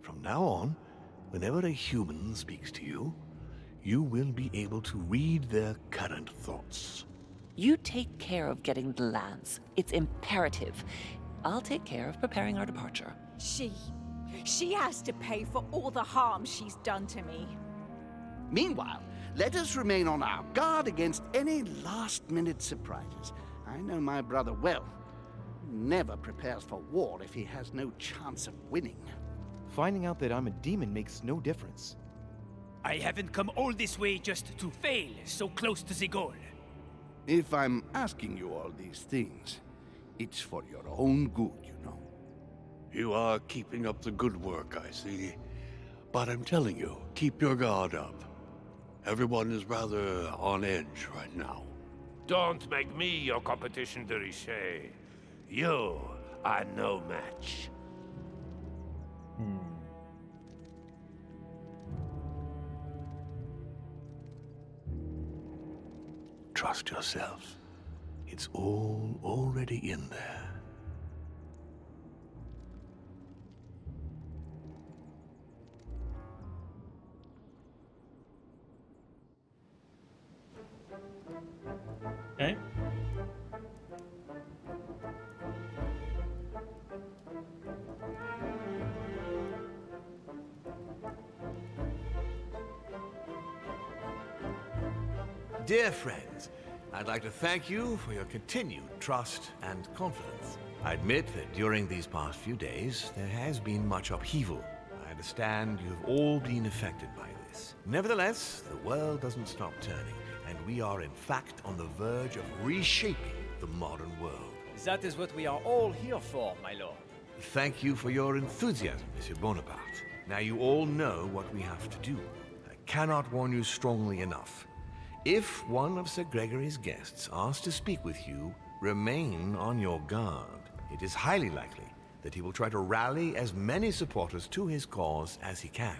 From now on, whenever a human speaks to you, you will be able to read their current thoughts. You take care of getting the lands. It's imperative. I'll take care of preparing our departure. She has to pay for all the harm she's done to me. Meanwhile, let us remain on our guard against any last-minute surprises. I know my brother well. He never prepares for war if he has no chance of winning. Finding out that I'm a demon makes no difference. I haven't come all this way just to fail so close to the goal. If I'm asking you all these things, it's for your own good, you know. You are keeping up the good work, I see. But I'm telling you, keep your guard up. Everyone is rather on edge right now. Don't make me your competition, de Richet. You are no match. Trust yourself. It's all already in there. Okay. Dear friends, I'd like to thank you for your continued trust and confidence. I admit that during these past few days, there has been much upheaval. I understand you've all been affected by this. Nevertheless, the world doesn't stop turning, and we are in fact on the verge of reshaping the modern world. That is what we are all here for, my lord. Thank you for your enthusiasm, Monsieur Bonaparte. Now you all know what we have to do. I cannot warn you strongly enough. If one of Sir Gregory's guests asks to speak with you, remain on your guard. It is highly likely that he will try to rally as many supporters to his cause as he can.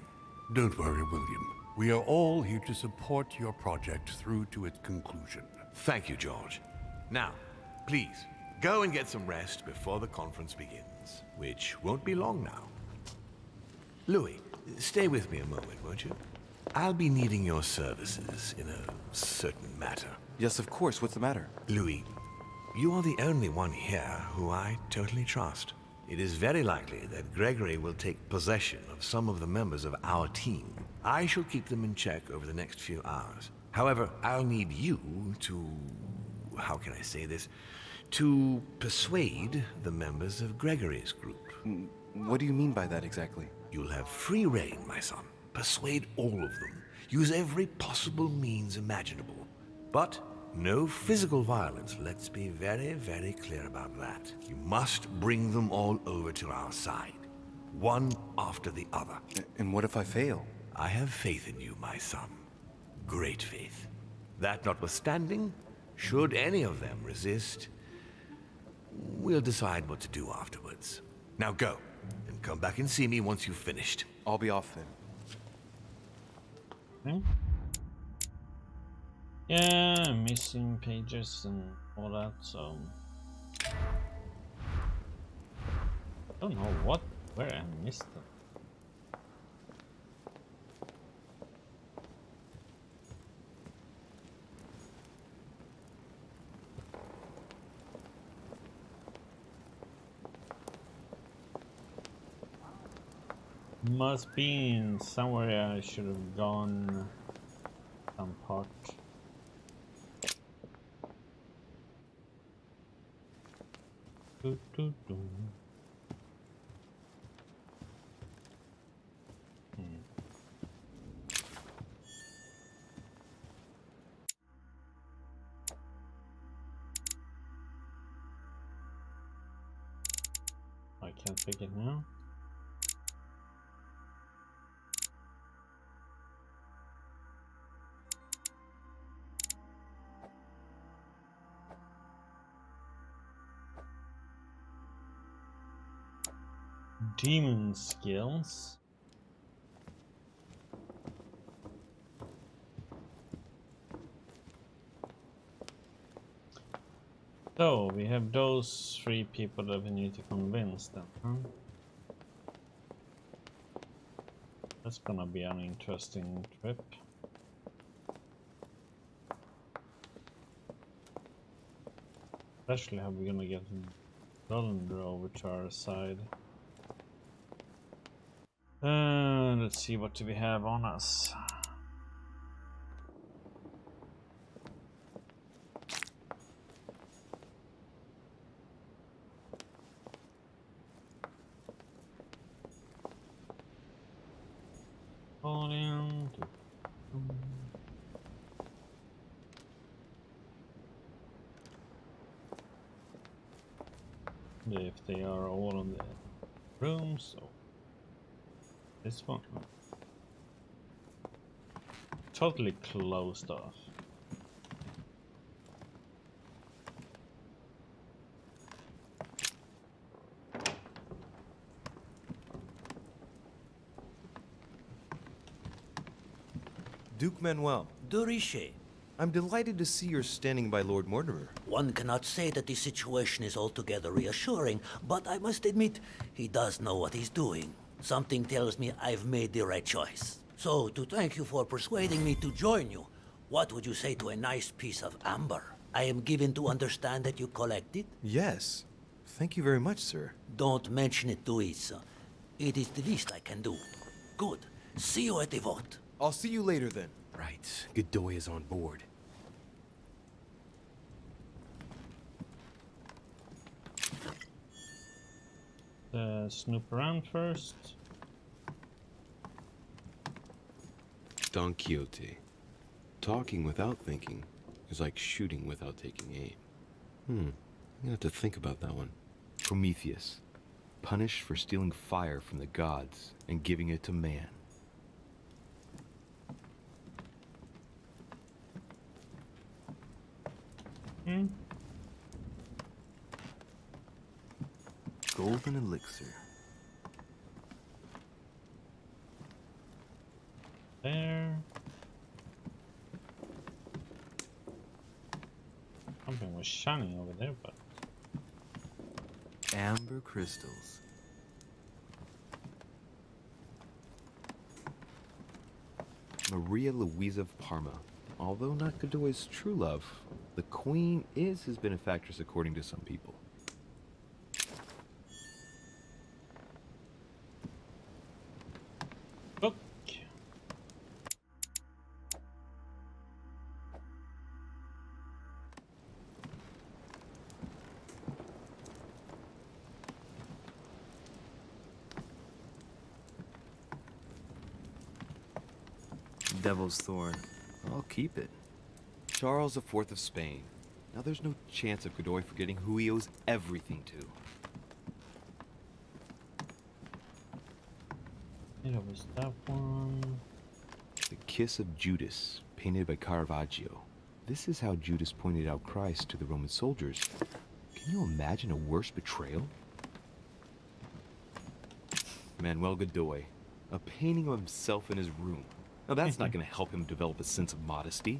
Don't worry, William. We are all here to support your project through to its conclusion. Thank you, George. Now, please, go and get some rest before the conference begins, which won't be long now. Louis, stay with me a moment, won't you? I'll be needing your services in a certain matter. Yes, of course. What's the matter? Louis, you are the only one here who I totally trust. It is very likely that Gregory will take possession of some of the members of our team. I shall keep them in check over the next few hours. However, I'll need you to... how can I say this? To persuade the members of Gregory's group. What do you mean by that exactly? You'll have free rein, my son. Persuade all of them. Use every possible means imaginable. But no physical violence, let's be very, very clear about that. You must bring them all over to our side. One after the other. And what if I fail? I have faith in you, my son. Great faith. That notwithstanding, should any of them resist, we'll decide what to do afterwards. Now go, and come back and see me once you've finished. I'll be off then. Yeah, missing pages and all that, so I don't know where I missed them. Must be in somewhere I should have gone some part. Do, do, do. I can't pick it now. Demon skills. So we have those 3 people that we need to convince them, huh? That's gonna be an interesting trip. Especially how we're gonna get Dolander over to our side. Let's see, what do we have on us? If they are all on the room, so this one totally closed off. Duke Manuel, Durishe, I'm delighted to see you're standing by Lord Mortimer. one cannot say that the situation is altogether reassuring, but I must admit, he does know what he's doing. Something tells me I've made the right choice. So, to thank you for persuading me to join you, what would you say to a nice piece of amber? I am given to understand that you collect it? Yes. Thank you very much, sir. Don't mention it to Isa. It is the least I can do. Good. See you at the vote. I'll see you later then. Right. Godoy is on board. Snoop around first. Don Quixote. Talking without thinking is like shooting without taking aim. I'm gonna have to think about that one. Prometheus. Punished for stealing fire from the gods and giving it to man. Golden elixir. There. Something was shining over there, but Amber crystals. Maria Louisa of Parma. Although not Godoy's true love, the Queen is his benefactress according to some people. book. Devil's Thorn. I'll keep it. Charles IV of Spain. Now there's no chance of Godoy forgetting who he owes everything to. It was that one. The Kiss of Judas, painted by Caravaggio. This is how Judas pointed out Christ to the Roman soldiers. Can you imagine a worse betrayal? Manuel Godoy, a painting of himself in his room. Now that's not going to help him develop a sense of modesty.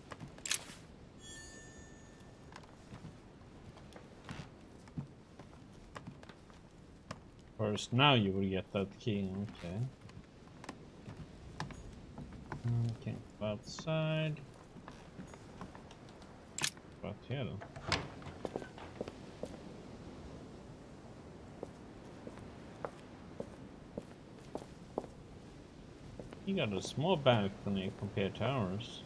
First, now you will get that key. Okay. Okay, go outside. Go out here then. You got a small balcony compared to ours.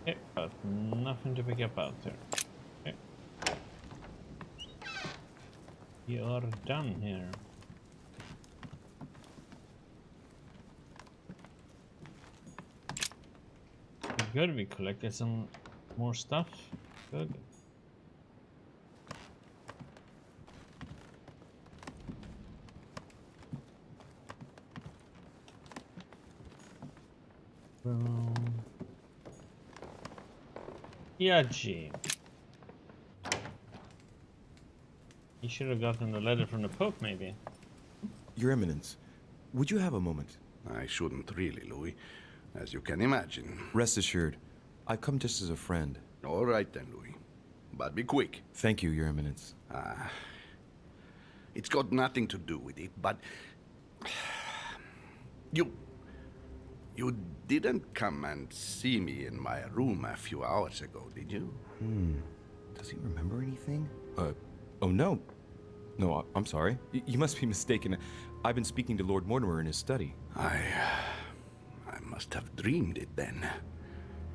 Okay, but nothing to pick up out there. Okay. You are done here. Good, we collected some more stuff. Good. Yeah, gee. You should have gotten a letter from the Pope, maybe. Your Eminence, would you have a moment? I shouldn't really, Louis, as you can imagine. Rest assured, I've come just as a friend. All right then, Louis. But be quick. Thank you, Your Eminence. It's got nothing to do with it, but... You didn't come and see me in my room a few hours ago, did you? Does he remember anything? Oh no. No, I'm sorry. You must be mistaken. I've been speaking to Lord Mortimer in his study. I must have dreamed it then.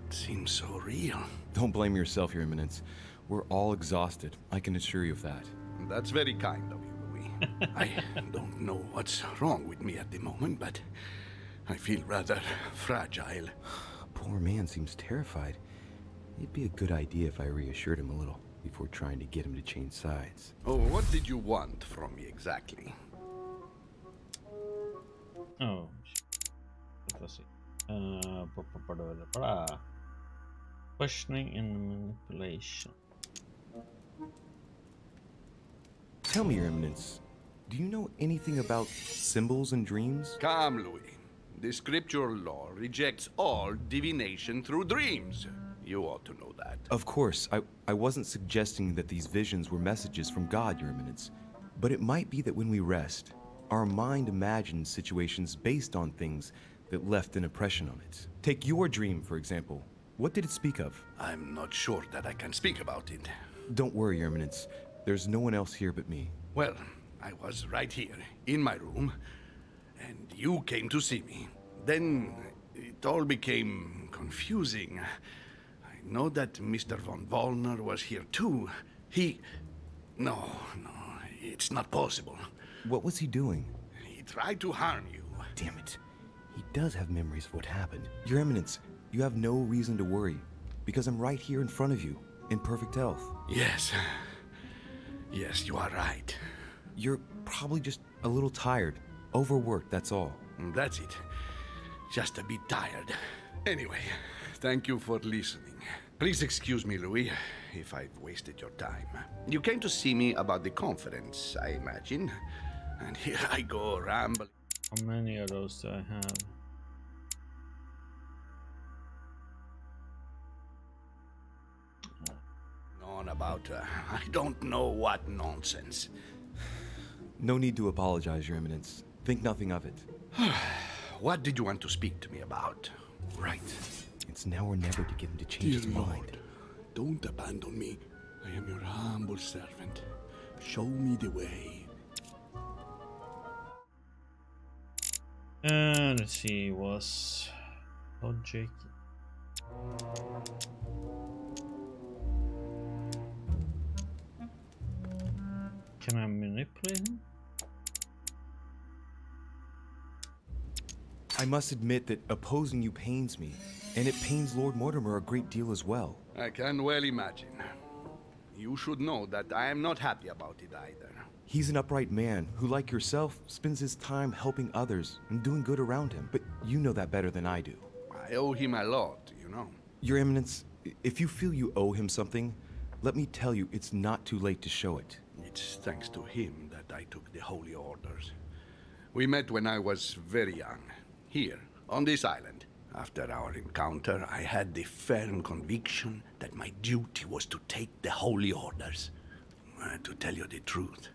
It seems so real. Don't blame yourself, Your Eminence. We're all exhausted. I can assure you of that. That's very kind of you, Louis. I don't know what's wrong with me at the moment, but I feel rather fragile. Poor man seems terrified. It'd be a good idea if I reassured him a little before trying to get him to change sides. Oh, what did you want from me exactly? Oh, let's see. Questioning and manipulation. Tell me, Your Eminence, do you know anything about symbols and dreams? Come, Louis. The scriptural law rejects all divination through dreams. You ought to know that. Of course, I wasn't suggesting that these visions were messages from God, Your Eminence. But it might be that when we rest, our mind imagines situations based on things that left an impression on it. Take your dream, for example. What did it speak of? I'm not sure that I can speak about it. Don't worry, Your Eminence. There's no one else here but me. Well, I was right here, in my room, and you came to see me. Then it all became confusing. I know that Mr. von Wallner was here too. No, it's not possible. What was he doing? He tried to harm you. Damn it. He does have memories of what happened. Your Eminence, you have no reason to worry, because I'm right here in front of you, in perfect health. Yes. Yes, you are right. You're probably just a little tired. Overworked, that's all. That's it. Just a bit tired. Anyway, thank you for listening. Please excuse me, Louis, if I've wasted your time. You came to see me about the conference, I imagine. And here I go rambling. How many of those do I have? On about, I don't know what nonsense. No need to apologize, Your Eminence. Think nothing of it. What did you want to speak to me about? Right. It's now or never to get him to change his mind. Lord, don't abandon me. I am your humble servant. Show me the way. Let's see, was logic. Can I manipulate him? I must admit that opposing you pains me, and it pains Lord Mortimer a great deal as well. I can well imagine. You should know that I am not happy about it either. He's an upright man who, like yourself, spends his time helping others and doing good around him. But you know that better than I do. I owe him a lot, you know. Your Eminence, if you feel you owe him something, let me tell you it's not too late to show it. It's thanks to him that I took the Holy Orders. We met when I was very young, here, on this island. After our encounter, I had the firm conviction that my duty was to take the Holy Orders. To tell you the truth,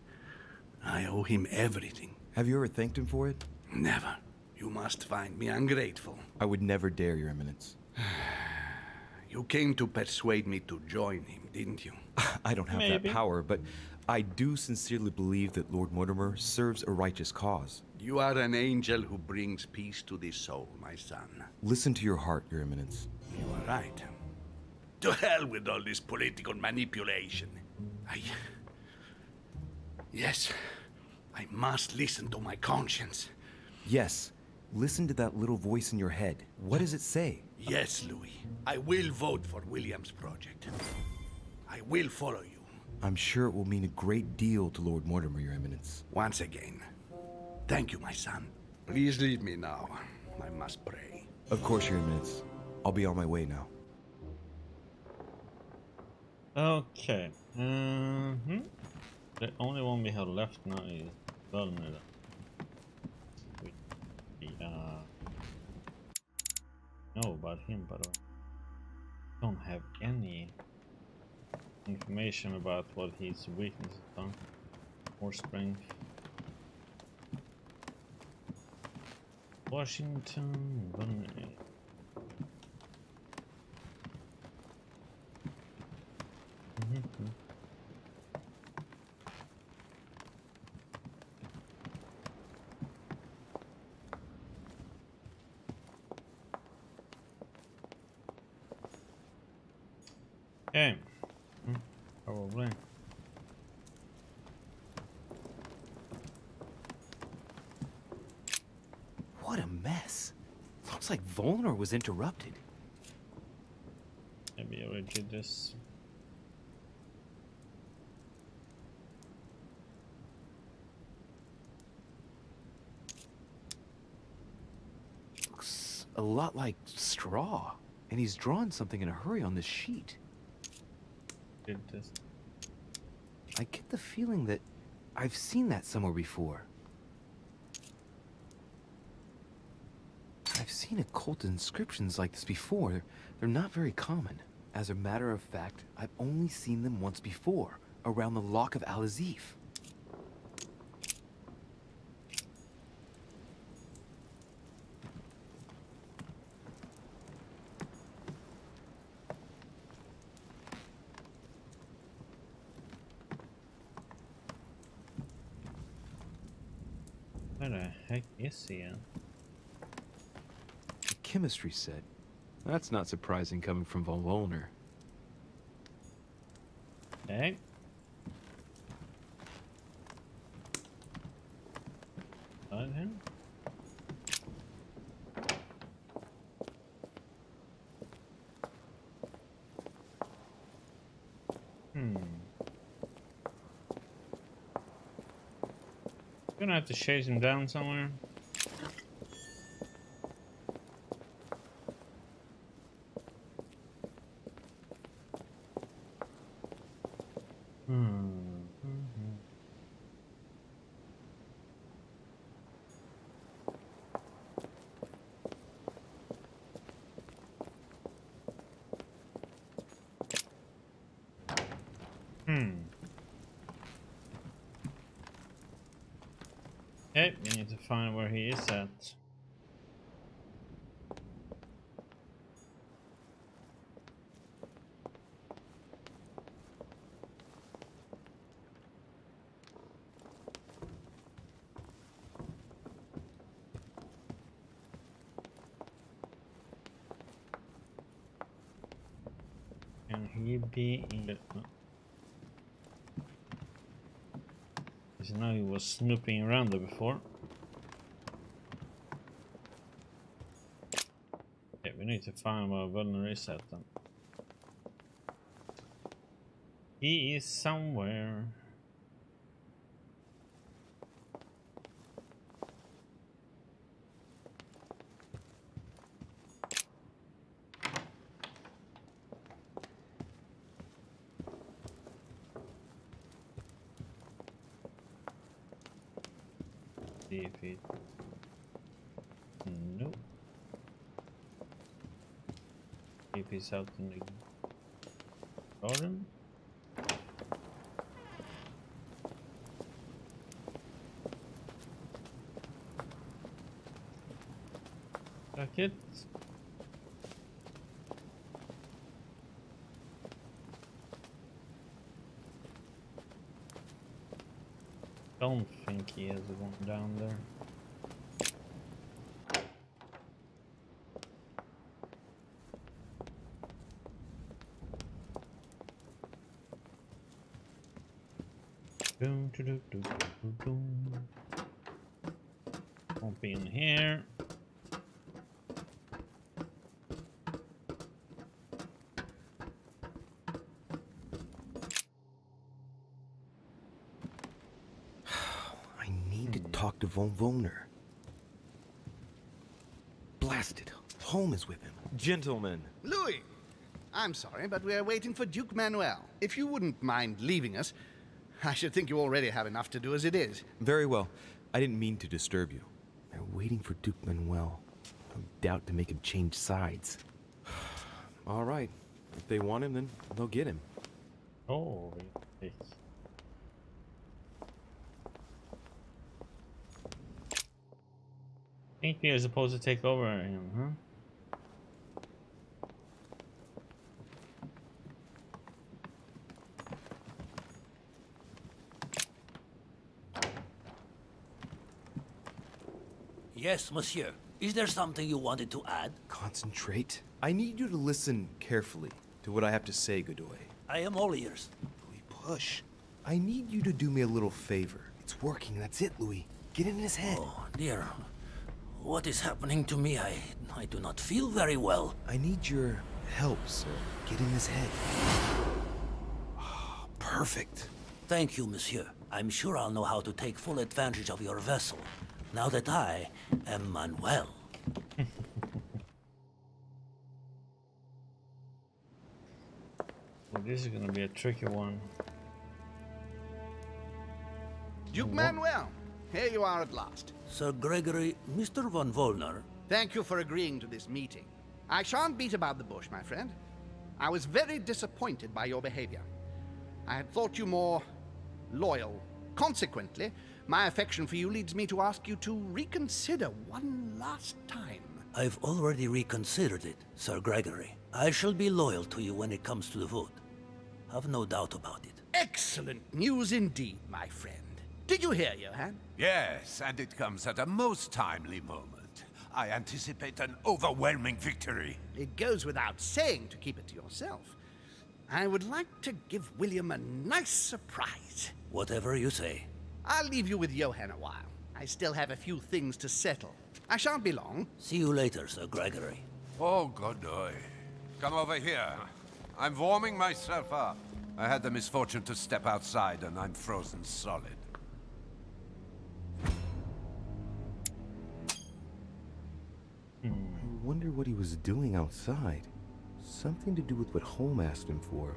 I owe him everything. Have you ever thanked him for it? Never. You must find me ungrateful. I would never dare, Your Eminence. You came to persuade me to join him, didn't you? I don't have that power, but I do sincerely believe that Lord Mortimer serves a righteous cause. You are an angel who brings peace to the soul, my son. Listen to your heart, Your Eminence. You are right. To hell with all this political manipulation. Yes, I must listen to my conscience. Yes, listen to that little voice in your head. What does it say? Yes, Louis. I will vote for William's project. I will follow you. I'm sure it will mean a great deal to Lord Mortimer, Your Eminence. Once again, thank you, my son. Please leave me now. I must pray. Of course, Your Eminence. I'll be on my way now. Okay. The only one we have left now is Völner. We know about him, but I don't have any information about what his weaknesses are. More strength. Washington, Bunny. Okay. Probably. What a mess. Looks like Volnor was interrupted. Maybe I already did this. Looks a lot like straw. And he's drawn something in a hurry on this sheet. Did this. I get the feeling that I've seen that somewhere before. I've seen occult inscriptions like this before. They're not very common. As a matter of fact, I've only seen them once before, around the Lock of Al-Azif. Where the heck is he at? The chemistry set. That's not surprising coming from von Volnor. Okay. Find him. Gonna have to chase him down somewhere. Okay, we need to find where he is at. Can he be in the... Because now he was snooping around there before. Okay, we need to find where Volnor is at then. He is somewhere. See if he... Nope. See if he's out in the garden. Like it. Don't think he has one down there. Doom, doom, doom, doom, doom. Won't be in here. Talk to von Volnor. Blasted. Holm is with him. Gentlemen. Louis! I'm sorry, but we're waiting for Duke Manuel. If you wouldn't mind leaving us, I should think you already have enough to do as it is. Very well. I didn't mean to disturb you. They're waiting for Duke Manuel. No doubt to make him change sides. All right. If they want him, then they'll get him. Oh, think we are supposed to take over him, huh? Yes, monsieur. Is there something you wanted to add? Concentrate. I need you to listen carefully to what I have to say, Godoy. I am all ears. Louis, push. I need you to do me a little favor. It's working, that's it, Louis. Get in his head. Oh, dear. What is happening to me? I do not feel very well. I need your help, sir. Get in his head. Oh, perfect. Thank you, monsieur. I'm sure I'll know how to take full advantage of your vessel, now that I am Manuel. Well, this is gonna be a tricky one. Duke Manuel, here you are at last. Sir Gregory, Mr. von Wollner. Thank you for agreeing to this meeting. I shan't beat about the bush, my friend. I was very disappointed by your behavior. I had thought you more loyal. Consequently, my affection for you leads me to ask you to reconsider one last time. I've already reconsidered it, Sir Gregory. I shall be loyal to you when it comes to the vote. Have no doubt about it. Excellent news indeed, my friend. Did you hear, Johann? Yes, and it comes at a most timely moment. I anticipate an overwhelming victory. It goes without saying to keep it to yourself. I would like to give William a nice surprise. Whatever you say. I'll leave you with Johann a while. I still have a few things to settle. I shan't be long. See you later, Sir Gregory. Oh, Godoy. Come over here. I'm warming myself up. I had the misfortune to step outside and I'm frozen solid. I wonder what he was doing outside. Something to do with what Holm asked him for,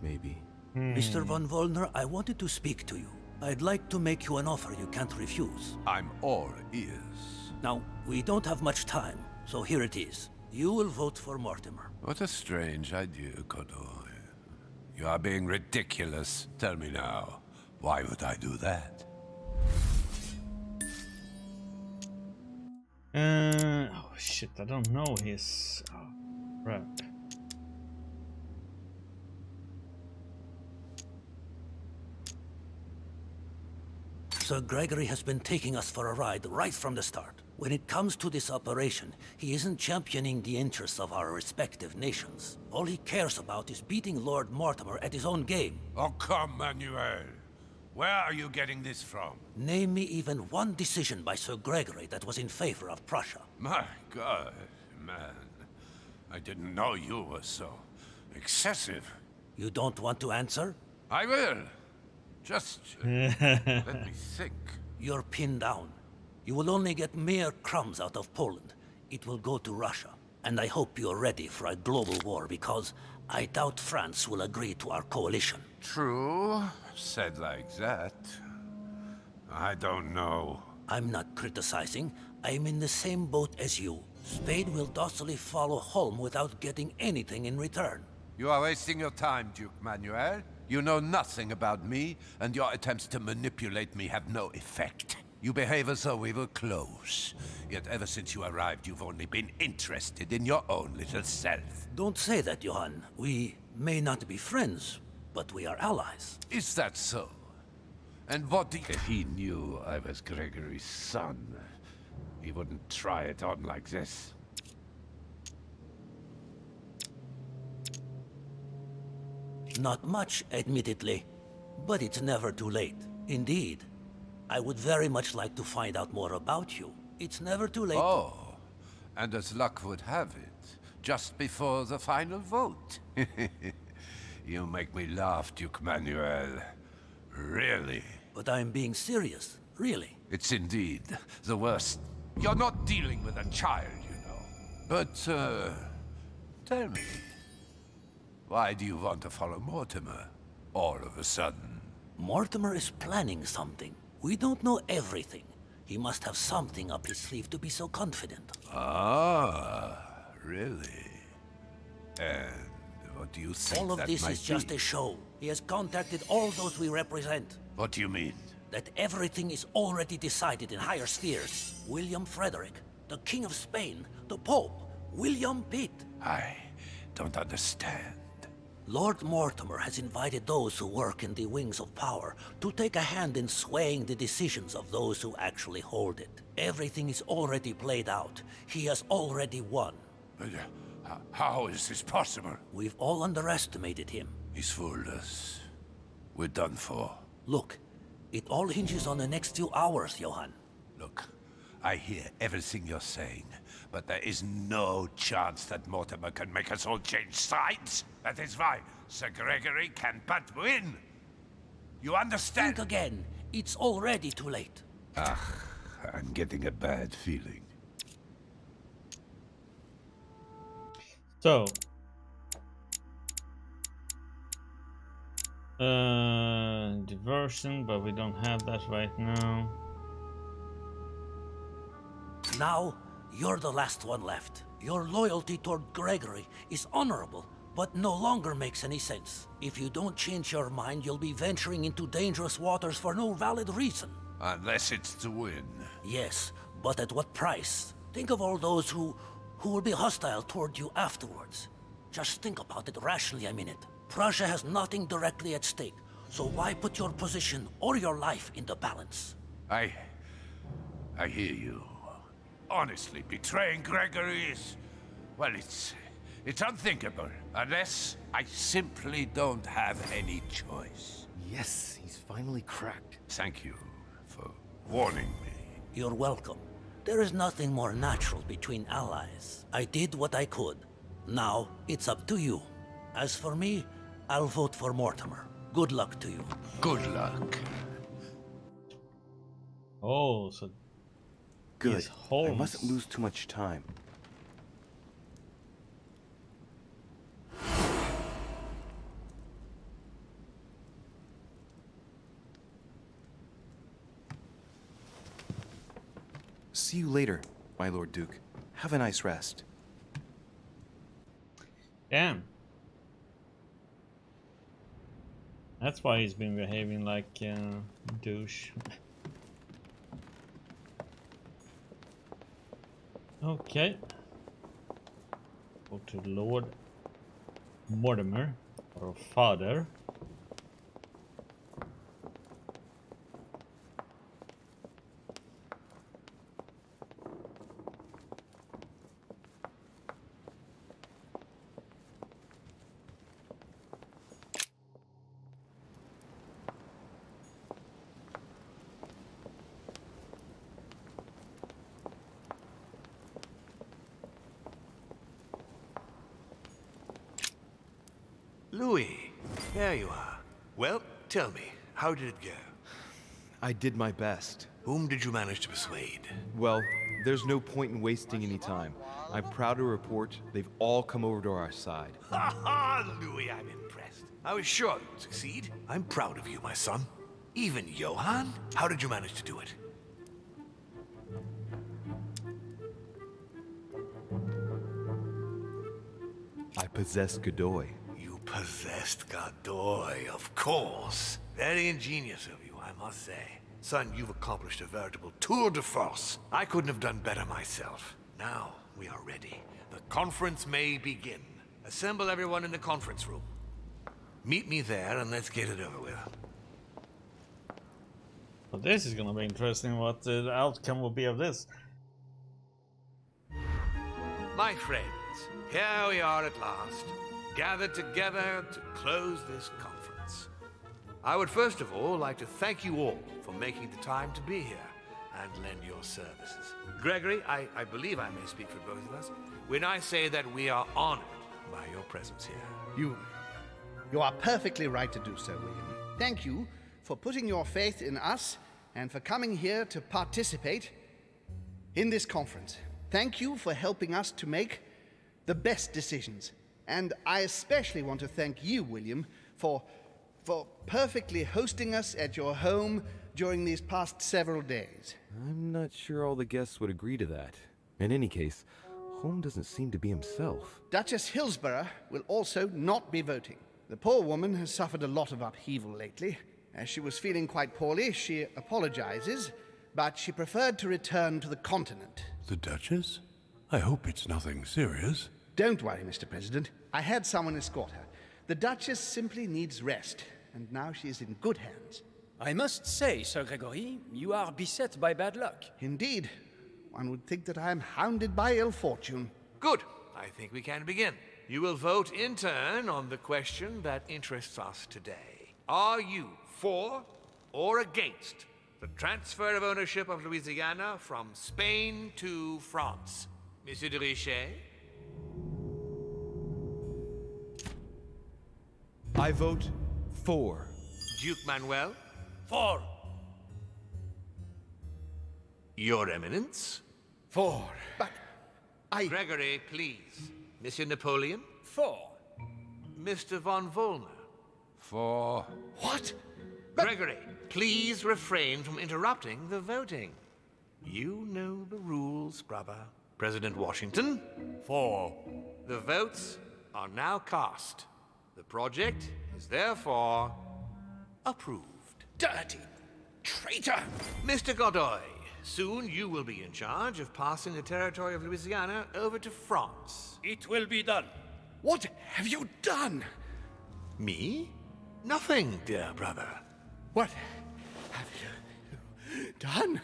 maybe. Mr. von Wollner, I wanted to speak to you. I'd like to make you an offer you can't refuse. I'm all ears. Now, we don't have much time, so here it is. You will vote for Mortimer. What a strange idea, Godoy. You are being ridiculous. Tell me now, why would I do that? Oh shit, I don't know his... Oh, crap. Sir Gregory has been taking us for a ride right from the start. When it comes to this operation, he isn't championing the interests of our respective nations. All he cares about is beating Lord Mortimer at his own game. Oh, come, Manuel. Where are you getting this from? Name me even one decision by Sir Gregory that was in favor of Prussia. My God, man. I didn't know you were so excessive. You don't want to answer? I will. Just let me think. You're pinned down. You will only get mere crumbs out of Poland. It will go to Russia. And I hope you're ready for a global war, because I doubt France will agree to our coalition. True. Said like that. I don't know. I'm not criticizing. I'm in the same boat as you. Spade will docilely follow Holm without getting anything in return. You are wasting your time, Duke Manuel. You know nothing about me, and your attempts to manipulate me have no effect. You behave as though we were close. Yet ever since you arrived, you've only been interested in your own little self. Don't say that, Johann. We may not be friends, but we are allies. Is that so? And what do you... If he knew I was Gregory's son, he wouldn't try it on like this. Not much, admittedly, but it's never too late. Indeed, I would very much like to find out more about you. It's never too late. Oh, and as luck would have it, just before the final vote. You make me laugh, Duke Manuel. Really. But I'm being serious, really. It's indeed the worst. You're not dealing with a child, you know. But, tell me, why do you want to follow Mortimer all of a sudden? Mortimer is planning something. We don't know everything. He must have something up his sleeve to be so confident. Ah, really? And what do you think all of that this might is just be? a show. He has contacted all those we represent. What do you mean? That everything is already decided in higher spheres. William Frederick, The King of Spain, the Pope, William Pitt. I don't understand. Lord Mortimer has invited those who work in the wings of power to take a hand in swaying the decisions of those who actually hold it. Everything is already played out. He has already won. But how is this possible? We've all underestimated him. He's fooled us. We're done for. Look, it all hinges on the next few hours, Johann. Look, I hear everything you're saying, but there is no chance that Mortimer can make us all change sides. That is why Sir Gregory can but win. You understand? Think again. It's already too late. I'm getting a bad feeling. So, diversion, but we don't have that right now. Now, you're the last one left. Your loyalty toward Gregory is honorable, but no longer makes any sense. If you don't change your mind, you'll be venturing into dangerous waters for no valid reason. Unless it's to win. Yes, but at what price? Think of all those who will be hostile toward you afterwards. Just think about it rationally a minute. Prussia has nothing directly at stake, so why put your position or your life in the balance? I hear you. Honestly, betraying Gregory is... well, it's unthinkable. Unless I simply don't have any choice. Yes, he's finally cracked. Thank you for warning me. You're welcome. There is nothing more natural between allies. I did what I could. Now, it's up to you. As for me, I'll vote for Mortimer. Good luck to you. Good luck. Oh, so... Good. I mustn't lose too much time. See you later, my Lord Duke. Have a nice rest. Damn. That's why he's been behaving like douche. Okay. Go to Lord Mortimer, or father. Louis, there you are. Well, tell me, how did it go? I did my best. Whom did you manage to persuade? Well, there's no point in wasting any time. I'm proud to report they've all come over to our side. Ha ha, Louis, I'm impressed. I was sure you'd succeed. I'm proud of you, my son. Even Johann? How did you manage to do it? I possess Godoy. You possessed Godoy, of course. Very ingenious of you, I must say. Son, you've accomplished a veritable tour de force. I couldn't have done better myself. Now, we are ready. The conference may begin. Assemble everyone in the conference room. Meet me there and let's get it over with. Well, this is gonna be interesting what the outcome will be of this. My friends, here we are at last, gathered together to close this conference. I would first of all like to thank you all for making the time to be here and lend your services. Gregory, I believe I may speak for both of us when I say that we are honored by your presence here. You are perfectly right to do so, William. Thank you for putting your faith in us and for coming here to participate in this conference. Thank you for helping us to make the best decisions. And I especially want to thank you, William, for perfectly hosting us at your home during these past several days. I'm not sure all the guests would agree to that. In any case, Holm doesn't seem to be himself. Duchess Hillsborough will also not be voting. The poor woman has suffered a lot of upheaval lately. As she was feeling quite poorly, she apologizes, but she preferred to return to the continent. The Duchess? I hope it's nothing serious. Don't worry, Mr. President. I had someone escort her. The Duchess simply needs rest, and now she is in good hands. I must say, Sir Gregory, you are beset by bad luck. Indeed. One would think that I am hounded by ill fortune. Good. I think we can begin. You will vote in turn on the question that interests us today. Are you for or against the transfer of ownership of Louisiana from Spain to France? Monsieur de Richet? I vote for. Duke Manuel? For. Your Eminence? For. But Gregory, please. Monsieur Napoleon? For. Mr. von Volner? For. What? Gregory, please refrain from interrupting the voting. You know the rules, brother. President Washington? For. The votes are now cast. The project is therefore approved. Dirty traitor! Mr. Godoy, soon you will be in charge of passing the territory of Louisiana over to France. It will be done. What have you done? Me? Nothing, dear brother. What have you done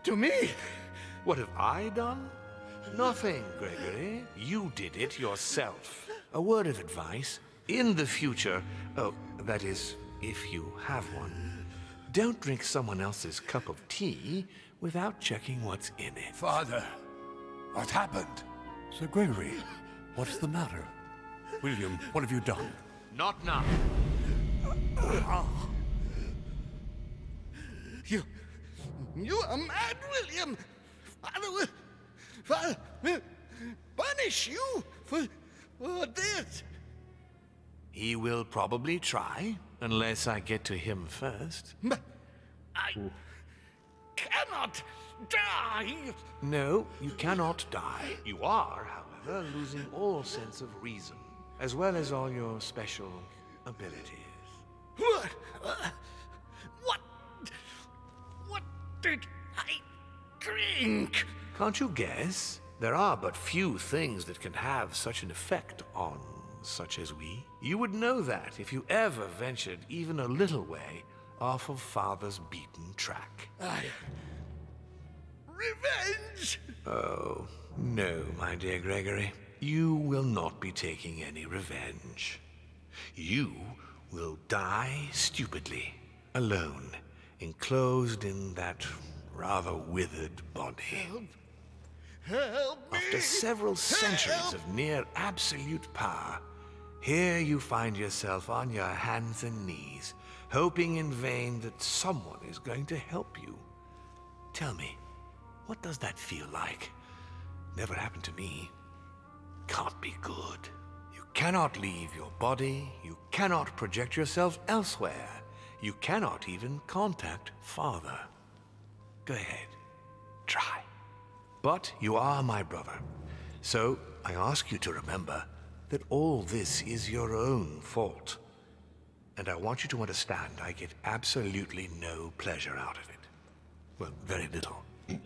to me? What have I done? Nothing, Gregory. You did it yourself. A word of advice. In the future, that is, if you have one, don't drink someone else's cup of tea without checking what's in it. Father, what happened? Sir Gregory, what's the matter? William, what have you done? Not now. You are mad, William! Father will punish you for this! He will probably try, unless I get to him first. But I cannot die! No, you cannot die. You are, however, losing all sense of reason, as well as all your special abilities. What did I drink? Can't you guess? There are but few things that can have such an effect on such as we. You would know that if you ever ventured even a little way off of Father's beaten track. Revenge! Oh, no, my dear Gregory. You will not be taking any revenge. You will die stupidly, alone, enclosed in that rather withered body. Help me! After several centuries of near absolute power, here you find yourself on your hands and knees, hoping in vain that someone is going to help you. Tell me, what does that feel like? Never happened to me. Can't be good. You cannot leave your body, you cannot project yourself elsewhere, you cannot even contact Father. Go ahead, try. But you are my brother, so I ask you to remember that all this is your own fault. And I want you to understand I get absolutely no pleasure out of it. Well, very little. You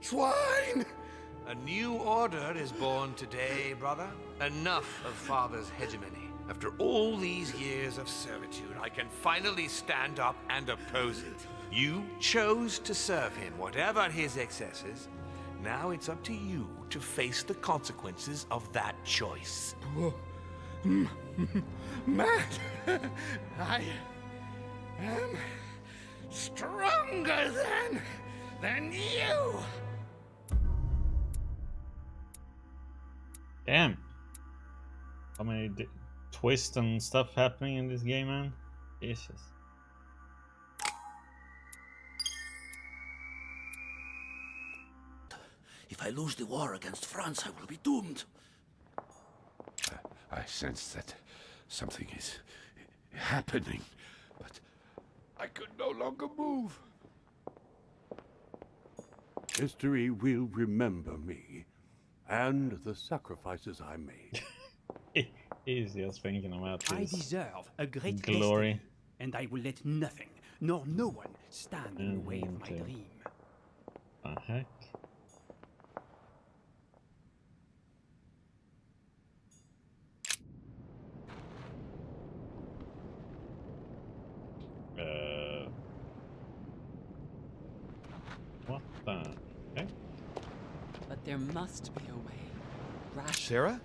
swine! A new order is born today, brother. Enough of Father's hegemony. After all these years of servitude, I can finally stand up and oppose it. You chose to serve him, whatever his excesses. Now it's up to you to face the consequences of that choice. Matt, I am stronger than you. Damn. How many twists and stuff happening in this game, man? Jesus. If I lose the war against France, I will be doomed. I sense that something is happening, but I could no longer move. History will remember me and the sacrifices I made. He's just thinking about I his deserve a great glory. destiny, and I will let nothing, nor no one, stand in the way of my dream. the heck? What the heck? But there must be a way. Rash. Sarah?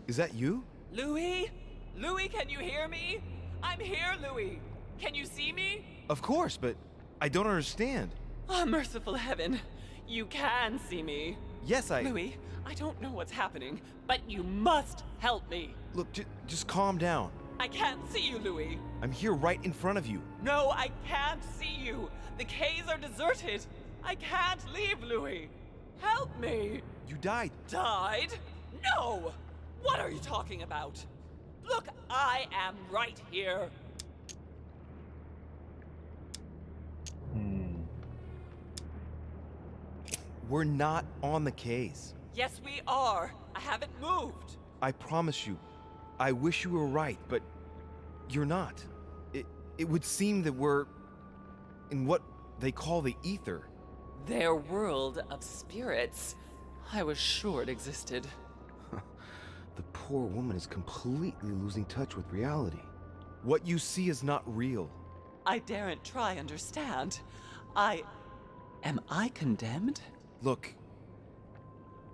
Is that you? Louis? Louis, can you hear me? I'm here, Louis. Can you see me? Of course, but I don't understand. Oh, merciful heaven. You can see me. Yes, Louis, I don't know what's happening, but you must help me. Look, just calm down. I can't see you, Louis. I'm here right in front of you. No, I can't see you. The caves are deserted. I can't leave, Louis. Help me. You died. Died? No! What are you talking about? Look, I am right here. We're not on the case. Yes, we are. I haven't moved. I promise you. I wish you were right, but you're not. It would seem that we're in what they call the ether. Their world of spirits. I was sure it existed. The poor woman is completely losing touch with reality. What you see is not real. I daren't try understand. Am I condemned? Look,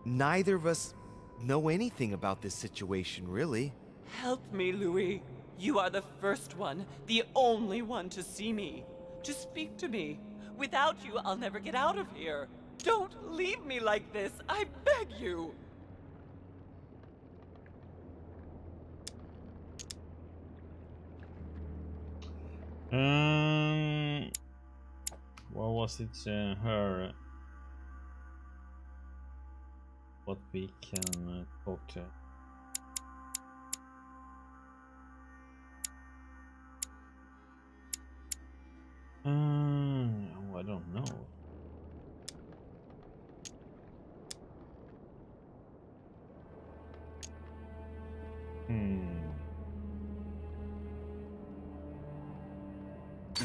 neither of us know anything about this situation, really. Help me, Louis. You are the first one, the only one to see me, to speak to me. Without you, I'll never get out of here. Don't leave me like this, I beg you. What was it her? What we can talk to? I don't know.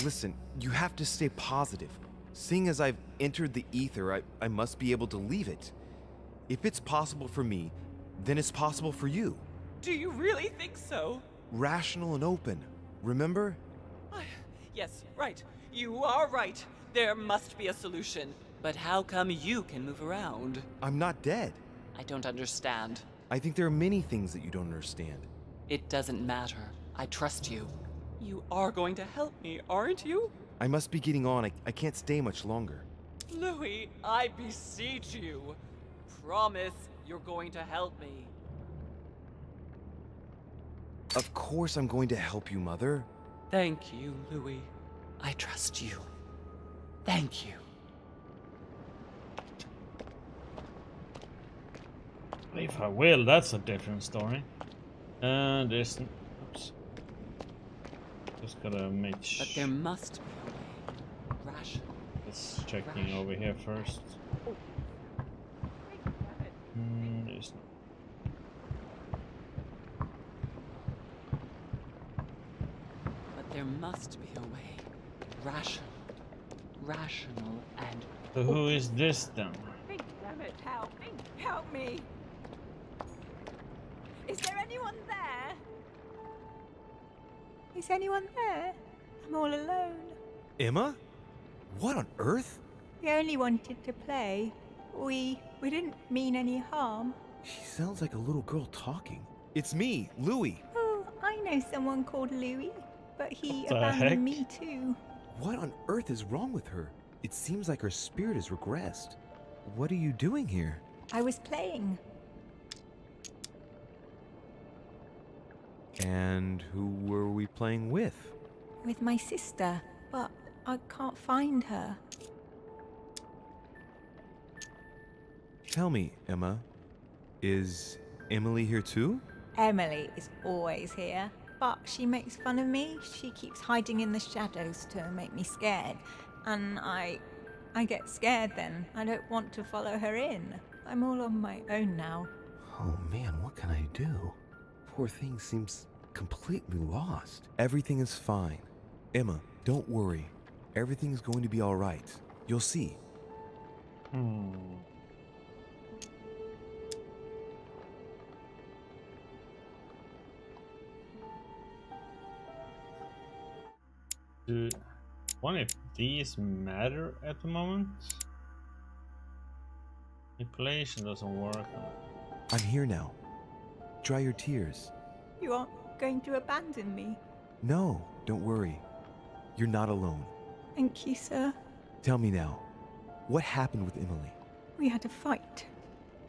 Listen, you have to stay positive. Seeing as I've entered the ether, I must be able to leave it. If it's possible for me, then it's possible for you. Do you really think so? Rational and open, remember? Yes, right. You are right. There must be a solution. But how come you can move around? I'm not dead. I don't understand. I think there are many things that you don't understand. It doesn't matter. I trust you. You are going to help me, aren't you? I must be getting on. I can't stay much longer. Louis, I beseech you. Promise you're going to help me. Of course I'm going to help you, Mother. Thank you, Louis. I trust you. Thank you. If I will, that's a different story. And there's... Oops. Just gotta make sure. But there must be a way. Rash. Let's checking over here first. There's no... But there must be a way. Rational and... So who is this then? Damn it, help me. Help me. Is there anyone there? Is anyone there? I'm all alone. Emma? What on earth? We only wanted to play. We didn't mean any harm. She sounds like a little girl talking. It's me, Louis. Oh, I know someone called Louis, but he What the abandoned heck? me too. What on earth is wrong with her? It seems like her spirit has regressed. What are you doing here? I was playing. And who were we playing with? With my sister, but I can't find her. Tell me, Emma, is Emily here too? Emily is always here, but she makes fun of me. She keeps hiding in the shadows to make me scared. And I get scared then. I don't want to follow her in. I'm all on my own now. Oh man, what can I do? Poor thing seems completely lost. Everything is fine. Emma, don't worry. Everything's going to be all right. You'll see. Hmm. Wonder if these matter at the moment? Manipulation doesn't work. I'm here now. Dry your tears. You aren't going to abandon me. No, don't worry. You're not alone. Thank you, sir. Tell me now, what happened with Emily? We had a fight.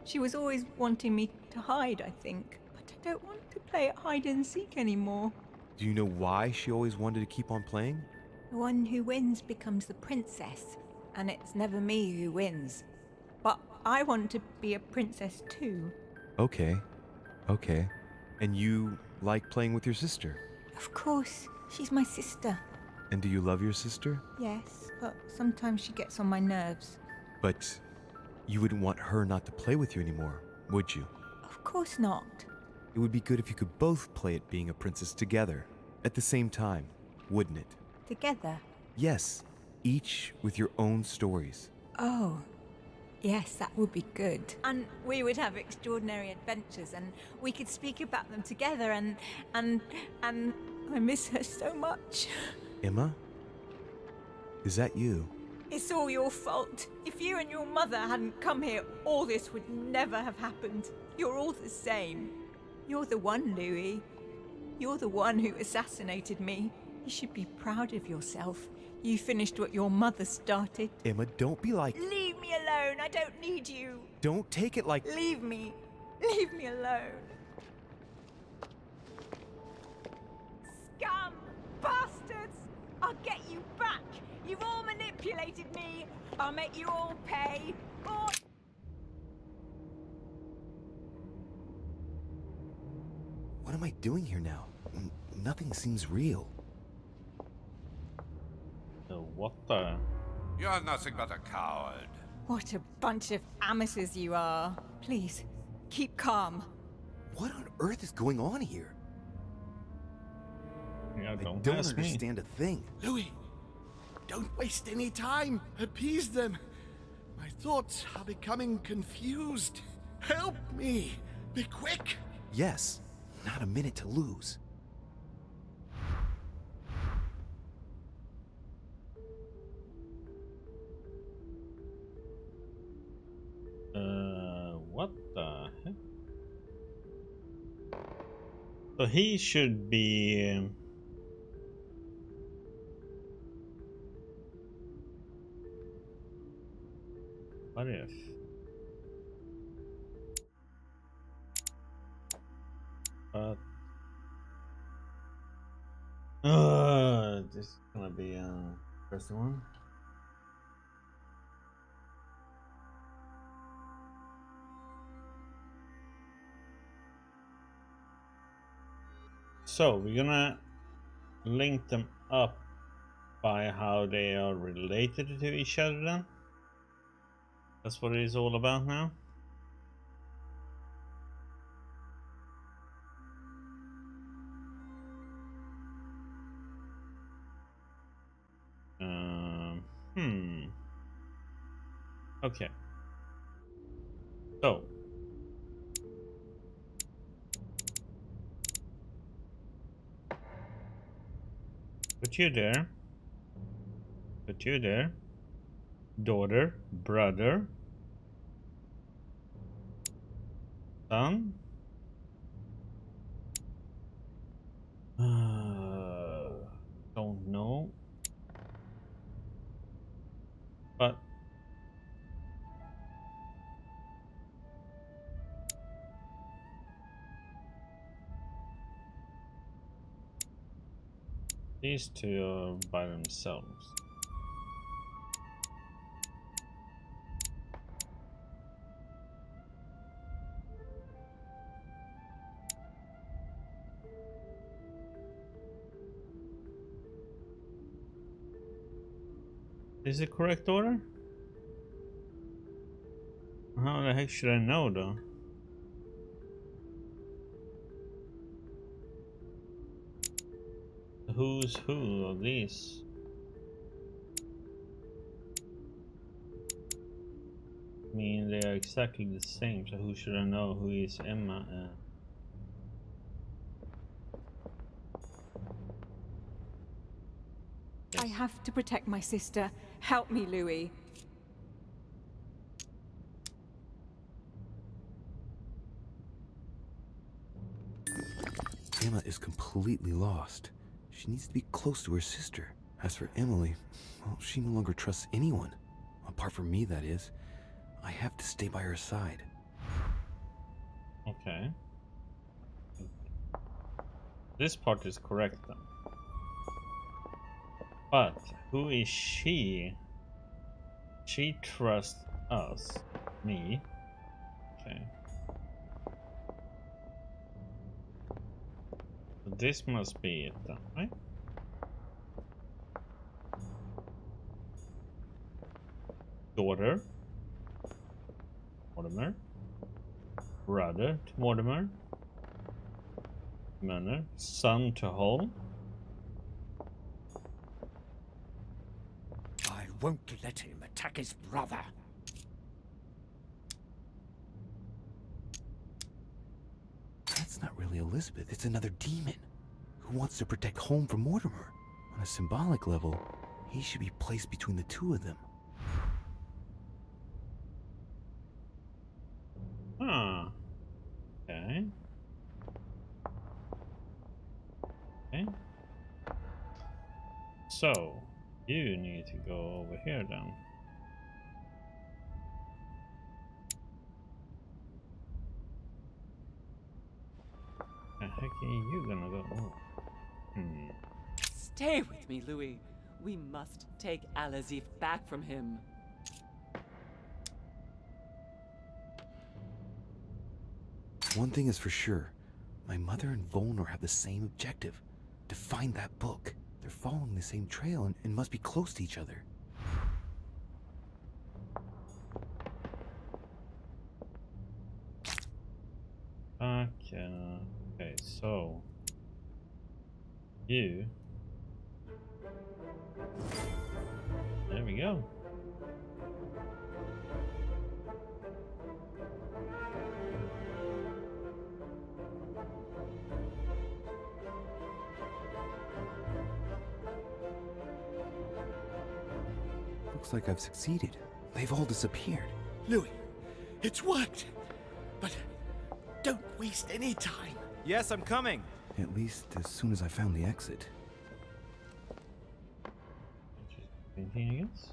She was always wanting me to hide, I think. But I don't want to play at hide and seek anymore. Do you know why she always wanted to keep on playing? The one who wins becomes the princess, and it's never me who wins. But I want to be a princess too. Okay. And you like playing with your sister? Of course, she's my sister. And do you love your sister? Yes, but sometimes she gets on my nerves. But you wouldn't want her not to play with you anymore, would you? Of course not. It would be good if you could both play at being a princess together, at the same time, wouldn't it? Together? Yes, each with your own stories. Oh, yes, that would be good. And we would have extraordinary adventures, and we could speak about them together, and I miss her so much. Emma? Is that you? It's all your fault. If you and your mother hadn't come here, all this would never have happened. You're all the same. You're the one, Louis. You're the one who assassinated me. You should be proud of yourself. You finished what your mother started. Emma, don't be like... Leave me alone. I don't need you. Don't take it like... Leave me. Leave me alone. Scum! Bastards! I'll get you back. You've all manipulated me. I'll make you all pay. Or... What am I doing here now? Nothing seems real. What the? You're nothing but a coward. What a bunch of amateurs you are. Please, keep calm. What on earth is going on here? Yeah, I don't understand a thing. Louis, don't waste any time. Appease them. My thoughts are becoming confused. Help me. Be quick. Yes, not a minute to lose. What the heck? So he should be... What if? But... this is gonna be first one. So we're gonna link them up by how they are related to each other then. That's what it is all about now. Okay. So put you there. Put you there. Daughter, brother, son. Don't know. But these two are by themselves. Is it correct order? How the heck should I know though? Who's who of these? I mean, they are exactly the same, so who should I know who is Emma and... I have to protect my sister. Help me, Louis. Emma is completely lost. She needs to be close to her sister. As for Emily, well, she no longer trusts anyone. Apart from me, that is. I have to stay by her side. Okay. This part is correct then. But who is she? She trusts us. Me. Okay. So this must be it then, right? Daughter. Mortimer. Brother to Mortimer. Manor. Son to Holm. I won't let him attack his brother. That's not really Elizabeth, it's another demon who wants to protect Holm from Mortimer. On a symbolic level, he should be placed between the two of them. Huh. Okay. Okay. So, you need to go over here then. The heck are you gonna go? Oh. Stay with me, Louis. We must take Al-Azif back from him. One thing is for sure, my mother and Volnor have the same objective, to find that book. They're following the same trail and must be close to each other. Okay, so you. There we go. Looks like I've succeeded. They've all disappeared. Louis, it's worked. But don't waste any time. Yes, I'm coming. At least as soon as I found the exit. Anything else?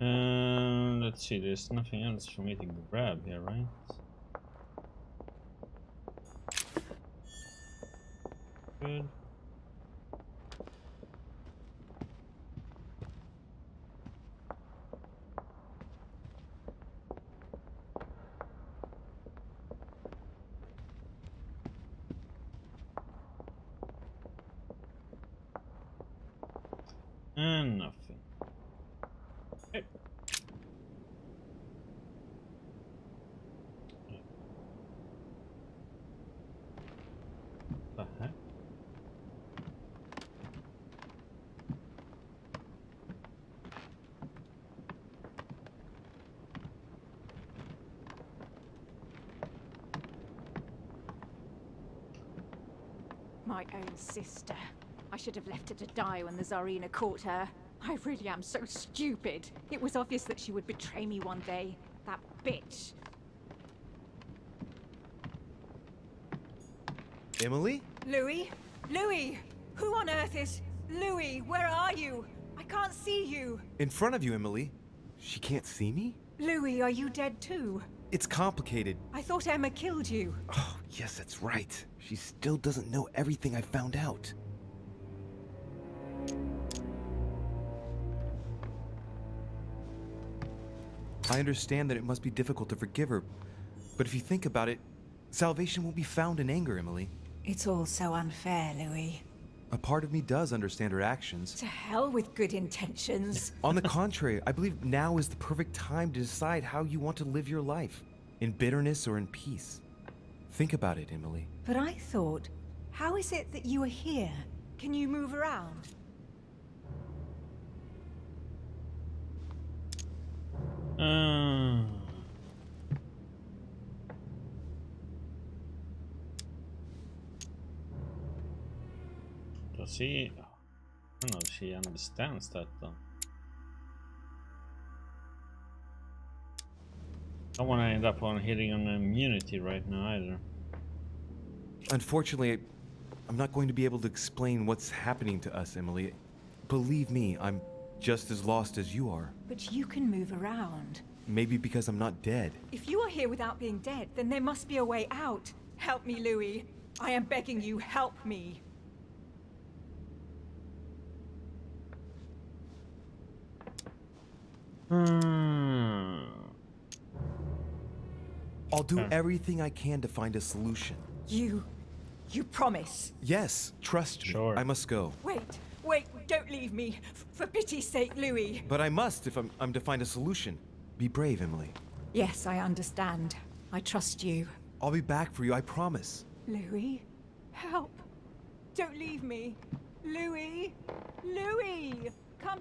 Let's see, there's nothing else for me to grab here, right? Good. And nothing. Okay. The heck? My own sister. I should have left her to die when the Tsarina caught her. I really am so stupid. It was obvious that she would betray me one day. That bitch. Emily? Louis? Louis! Who on earth is... Louis, where are you? I can't see you. In front of you, Emily. She can't see me? Louis, are you dead too? It's complicated. I thought Emma killed you. Oh, yes, that's right. She still doesn't know everything I found out. I understand that it must be difficult to forgive her, but if you think about it, salvation won't be found in anger, Emily. It's all so unfair, Louis. A part of me does understand her actions. To hell with good intentions. On the contrary, I believe now is the perfect time to decide how you want to live your life, in bitterness or in peace. Think about it, Emily. But I thought, how is it that you are here? Can you move around? Does he? I don't know if she understands that though. I don't want to end up on hitting on immunity right now either. Unfortunately, I'm not going to be able to explain what's happening to us, Emily. Believe me, I'm just as lost as you are. But you can move around. Maybe because I'm not dead. If you are here without being dead, then there must be a way out. Help me, Louis. I am begging you, help me. I'll do everything I can to find a solution. You promise? Yes, trust me. Sure. I must go. Wait, don't leave me. For pity's sake, Louis. But I must if I'm to find a solution. Be brave, Emily. Yes, I understand. I trust you. I'll be back for you, I promise. Louis, help. Don't leave me. Louis, come.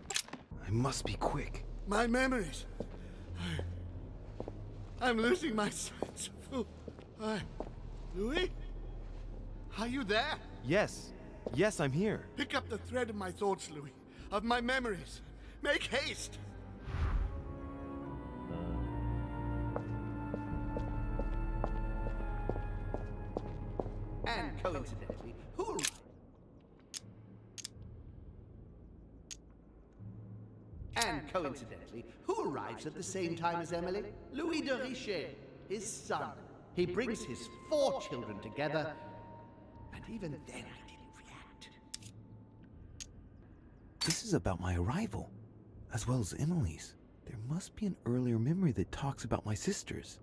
I must be quick. My memories. I'm losing my sense of who. Louis? Are you there? Yes, I'm here. Pick up the thread of my thoughts, Louis. Of my memories. Make haste. And coincidentally, who arrives at the same time as Emily? Louis de Richet, his son. He brings his 4 children together, and even then I didn't react. This is about my arrival, as well as Emily's. There must be an earlier memory that talks about my sisters.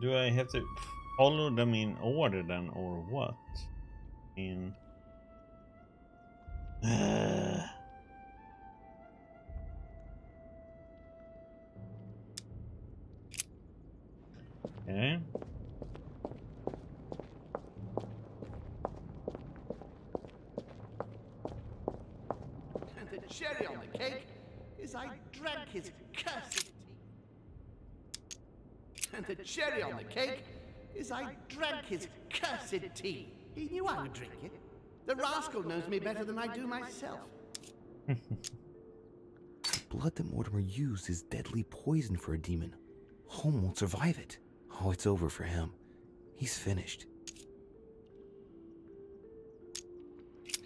Do I have to follow them in order then, or what? Okay. And the cherry on the cake is I drank his cursed tea. And the cherry on the cake is I drank his cursed tea. He knew I would drink it. The rascal knows me better than I do myself. The blood that Mortimer used is deadly poison for a demon. Holm won't survive it. Oh, it's over for him. He's finished.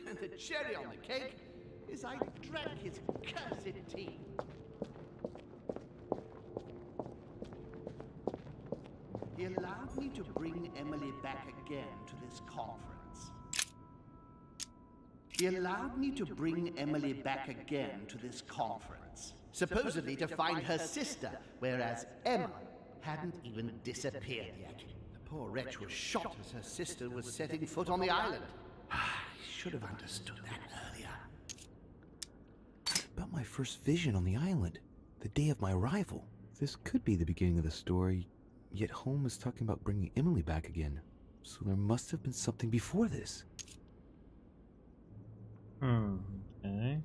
And the cherry on the cake is I drank his cursed tea. He allowed me to bring Emily back again to this conference. Supposedly to find her sister, whereas Emma hadn't even disappeared yet. The poor wretch was shot as her sister was setting foot on the island. I should have understood that earlier. About my first vision on the island, the day of my arrival. This could be the beginning of the story, yet Holm is talking about bringing Emily back again. So there must have been something before this. Okay.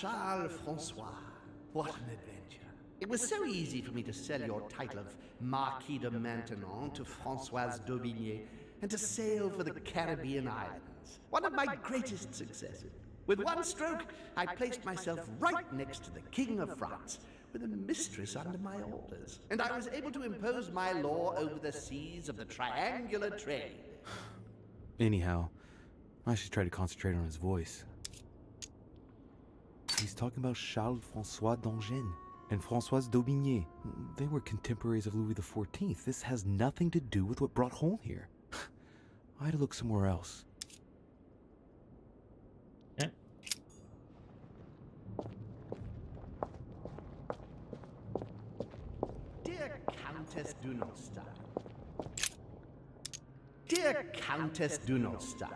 Charles Francois. What an adventure. It was so easy for me to sell your title of Marquis de Maintenon to Françoise d'Aubigné and to sail for the Caribbean islands. One of my greatest successes. With one stroke, I placed myself right next to the King of France, with a mistress under my orders. And I was able to impose my law over the seas of the triangular trade. Anyhow, I should try to concentrate on his voice. He's talking about Charles-François d'Angennes and Françoise d'Aubigné. They were contemporaries of Louis XIV. This has nothing to do with what brought Holm here. I had to look somewhere else. Countess Dunelstein. Dear Countess Dunelstein,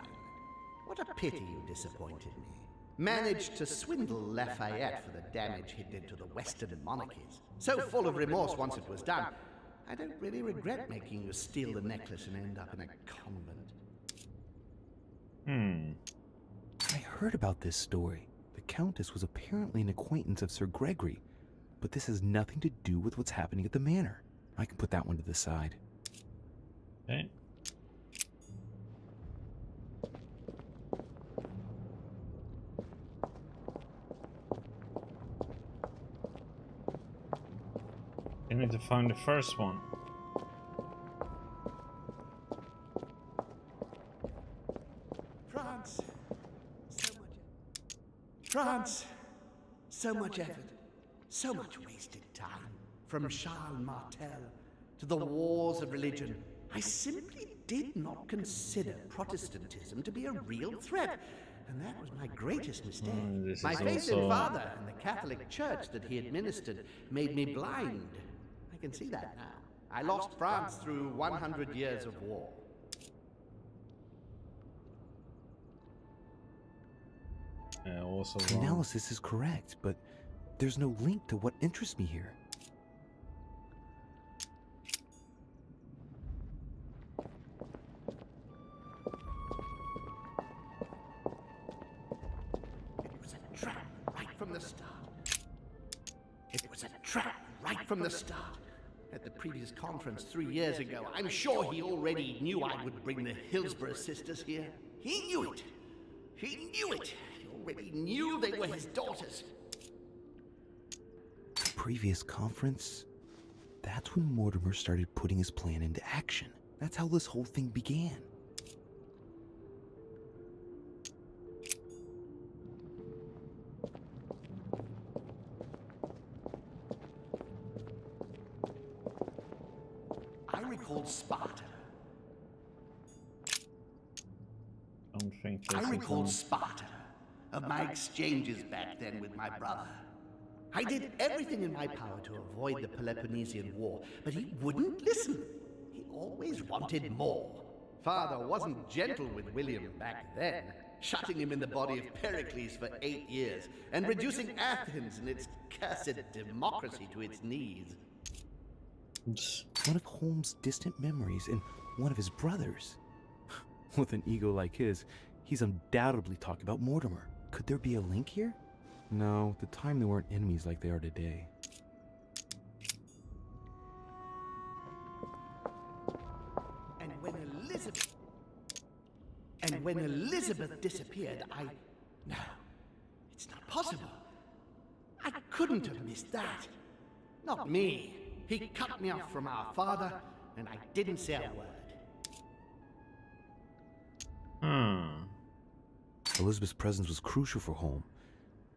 what a pity you disappointed me. Managed to swindle Lafayette for the damage he did to the Western monarchies. So full of remorse once it was done, I don't really regret making you steal the necklace and end up in a convent. I heard about this story. The Countess was apparently an acquaintance of Sir Gregory, but this has nothing to do with what's happening at the manor. I can put that one to the side. Okay. I need to find the first one. France, so much effort, so much wasted time. From Charles Martel to the wars of religion, I simply did not consider Protestantism to be a real threat. And that was my greatest mistake. My faith in Father and the Catholic Church that he administered made me blind. I can see that now. I lost France through 100 years of war. Also the analysis is correct, but there's no link to what interests me here. It was a trap right from the start. It was a trap right from the start. At the previous conference 3 years ago, I'm sure he already knew I would bring the Hillsborough sisters here. He knew it. He knew it. He knew they were his daughters. The previous conference? That's when Mortimer started putting his plan into action. That's how this whole thing began. I recalled Sparta. I recalled Sparta. Of my exchanges back then with my brother. I did everything in my power to avoid the Peloponnesian War, but he wouldn't listen. He always wanted more. Father wasn't gentle with William back then, shutting him in the body of Pericles for 8 years, and reducing Athens and its cursed democracy to its knees. One of Holmes' distant memories and one of his brothers. With an ego like his, he's undoubtedly talking about Mortimer. Could there be a link here? No, at the time they weren't enemies like they are today. And when Elizabeth disappeared, No, it's not possible. I couldn't have missed that. Not me. He cut me off from our father, and I didn't say a word. Elizabeth's presence was crucial for Holmes.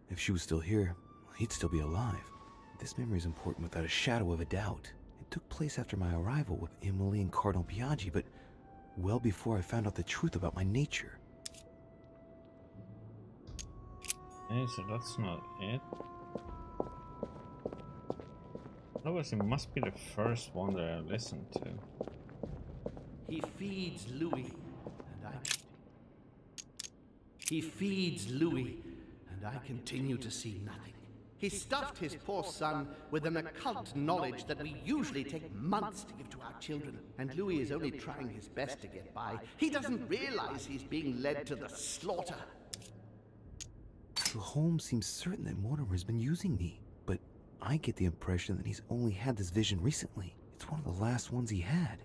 If she was still here, he'd still be alive. This memory is important without a shadow of a doubt. It took place after my arrival with Emily and Cardinal Biaggi, but well before I found out the truth about my nature. Hey, so that's not it. Otherwise, it must be the first one that I listened to. He feeds Louis, and I continue to see nothing. He stuffed his poor son with an occult knowledge that we usually take months to give to our children, and Louis is only trying his best to get by. He doesn't realize he's being led to the slaughter. So Holmes seems certain that Mortimer has been using me, but I get the impression that he's only had this vision recently. It's one of the last ones he had.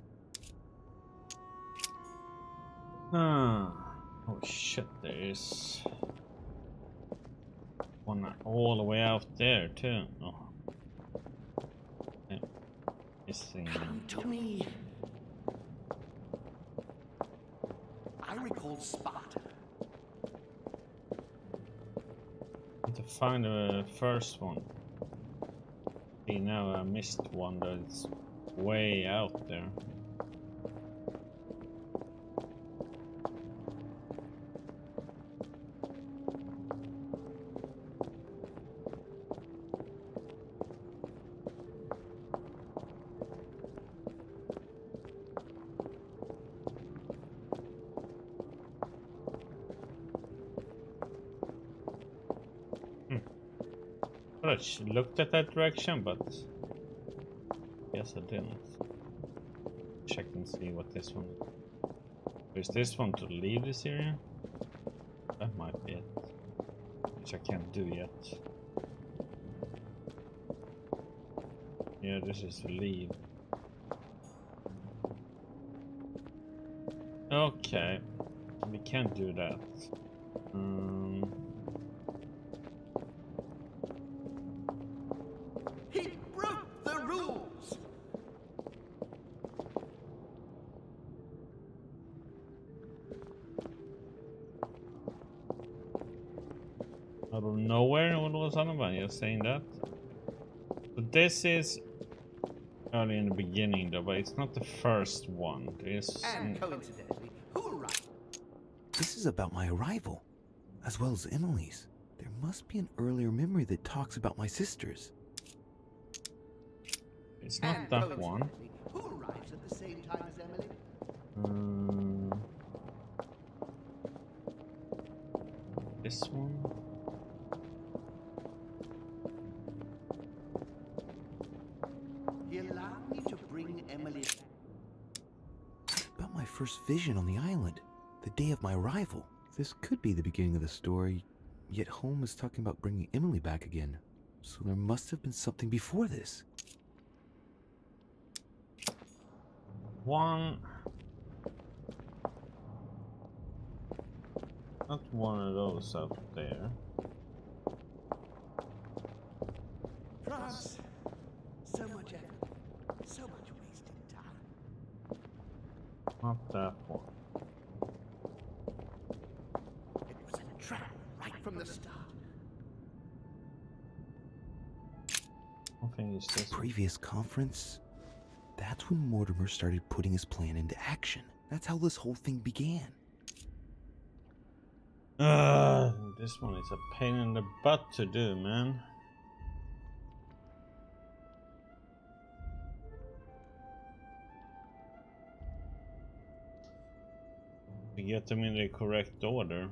Oh shit, there is one all the way out there too. Oh. Yeah. Come to me. I recall Sparta. To find the first one. See, now I missed one that's way out there. I looked at that direction, but yes, I didn't. Check and see what this one is. Is this one to leave this area? That might be it. Which I can't do yet. Yeah, this is to leave. Okay. We can't do that. He broke the rules! Out of nowhere all of a sudden, but you're saying that. But this is early in the beginning though, but it's not the first one. There's And coincidentally, who arrived? This is about my arrival, as well as Emily's. There must be an earlier memory that talks about my sisters. It's not that one. Who arrives at the same time as Emily? This one. He allowed me to bring Emily. About my first vision on the island, the day of my arrival. This could be the beginning of the story, yet Holmes is talking about bringing Emily back again. So there must have been something before this. One. Not one of those up there. France. So much effort. So much wasted time. Not that one. It was a trap right from the start. I think it's this previous conference. That's when Mortimer started putting his plan into action. That's how this whole thing began. This one is a pain in the butt to do, man. We get them in the correct order.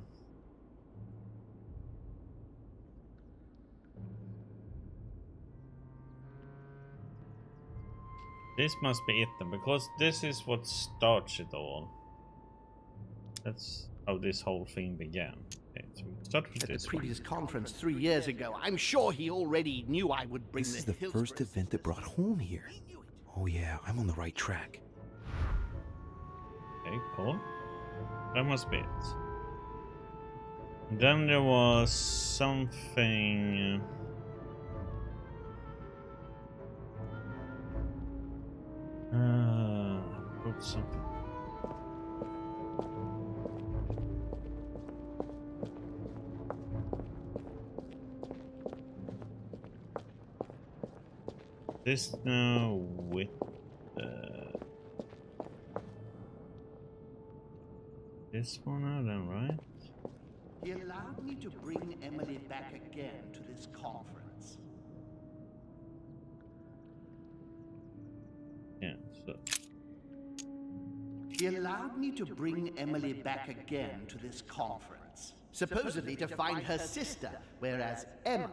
This must be it then, because this is what starts it all. That's how this whole thing began. Okay, so we start with At this the previous conference 3 years ago, I'm sure he already knew I would bring This is the first event that brought home here. Oh yeah, I'm on the right track. Okay, cool. That must be it. Then there was something... put something. This now with this one out then, right? He allowed me to bring Emily back again to this conference. Yeah, so He allowed me to bring Emily back again to this conference, supposedly to find her sister, whereas Emma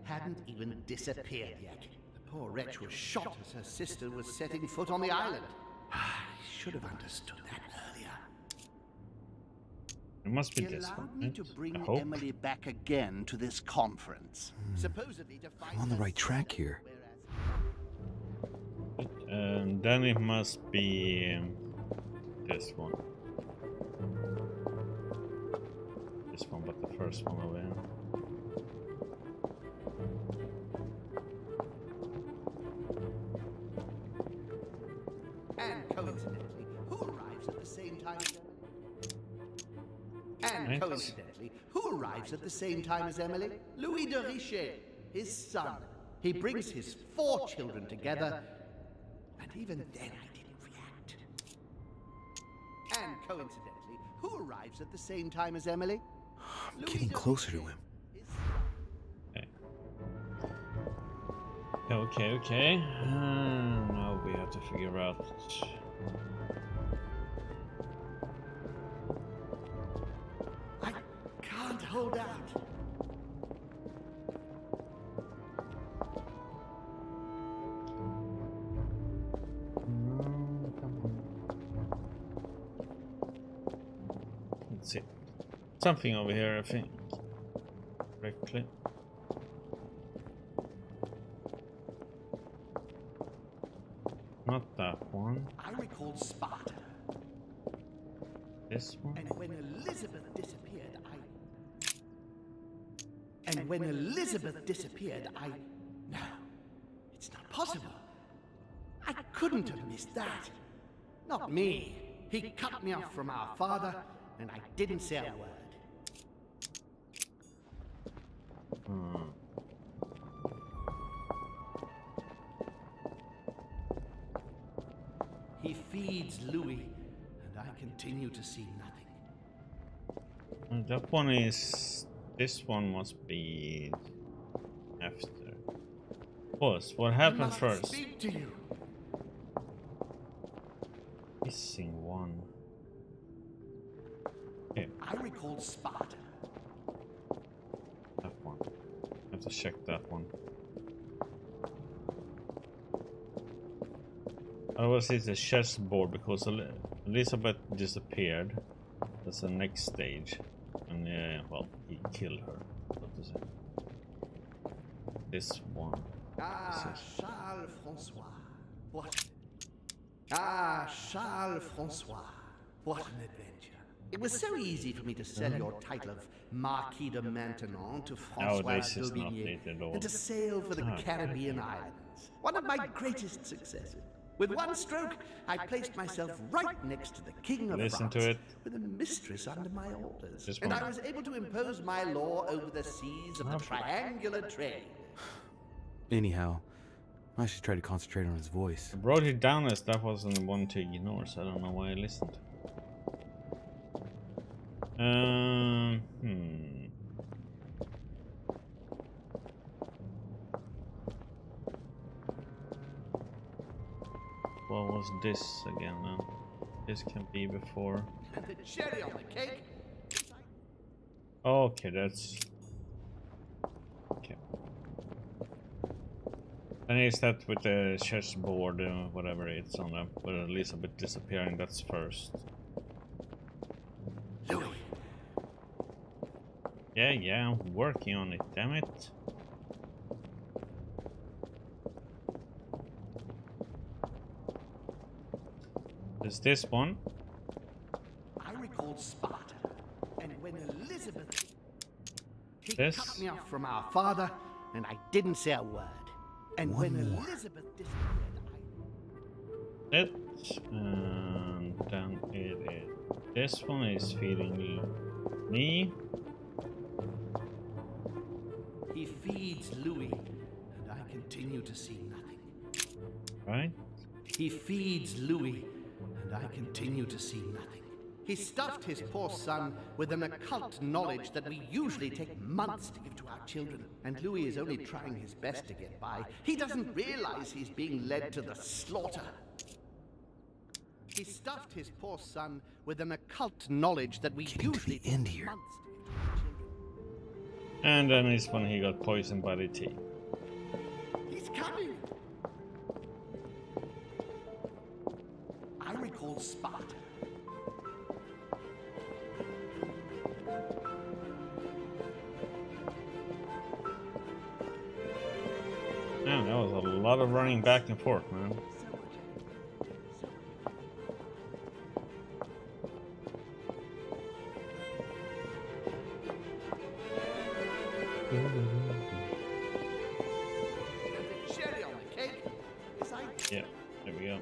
hadn't even disappeared yet. The poor wretch was shot as her sister was setting foot on the island. I should have understood that earlier. it must be He this allowed one, me right? to bring I hope. Emily back again to this conference, supposedly to find I'm on the her right track sister, here. And then it must be this one. This one, but the first one over here. And coincidentally, who arrives at the same time as Emily? And Right. coincidentally, who arrives at the same time as Emily? Louis de Richet, his son. He brings his 4 children together, and even then I didn't react. And coincidentally, who arrives at the same time as Emily? I'm getting closer to him. Okay. Now we have to figure out. I can't hold out. Something over here, I think. Correctly. Not that one. I recall Sparta. This one. And when Elizabeth disappeared, No, it's not possible. I couldn't have missed that. Not me. He cut me off from our father, and I didn't say a word. He feeds Louis, and I continue to see nothing. And that one is... This one must be... after. Pause. What happened first? Speak to you. Missing one. Okay. I recall Sparta. That one. I have to check that one. Otherwise it's a chessboard because Elizabeth disappeared. That's the next stage. And well, he killed her. So to say. This one. Charles Francois. What? Charles Francois. What an adventure. It was so easy for me to sell your title of Marquis de Maintenon to Francois d'Aubigné and to sail for the Caribbean islands. One of my greatest successes. With one stroke, I placed myself right next to the King of France, with a mistress under my orders. And I was able to impose my law over the seas of the triangular trade. Anyhow, I should try to concentrate on his voice. I wrote it down as that wasn't the one to ignore, so I don't know why I listened. What was this again then? This can be before. And the cherry on the cake. Okay, that's... Okay. And is that with the chessboard, whatever it's on there, but Elizabeth disappearing, that's first. Louis. Yeah, I'm working on it, damn it. Is this one? I recall Sparta, and when Elizabeth... He This? cut me off from our father, and I didn't say a word. And when Elizabeth disappeared, It, and then it is. This one is feeding me. He feeds Louis, and I continue to see nothing. Right? He feeds Louis, and I continue to see nothing. He stuffed his poor son with an occult knowledge that we usually take months to give to our children. And Louis is only trying his best to get by. He doesn't realize he's being led to the slaughter. He stuffed his poor son with an occult knowledge that we usually take months to give to our children. And then is when he got poisoned by the tea. He's coming! I recall Sparta. Man, that was a lot of running back and forth, man. Yeah, there we go.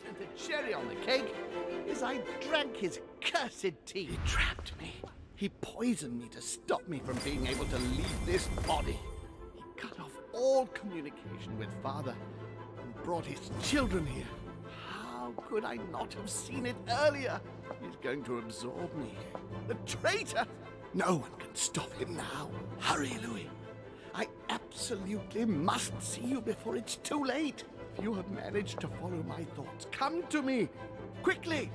And the cherry on the cake is I drank his cursed tea. He trapped me. He poisoned me to stop me from being able to leave this body. He cut off all communication with father and brought his children here. How could I not have seen it earlier? He's going to absorb me. The traitor! No one can stop him now. Hurry, Louis. I absolutely must see you before it's too late. If you have managed to follow my thoughts, come to me! Quickly!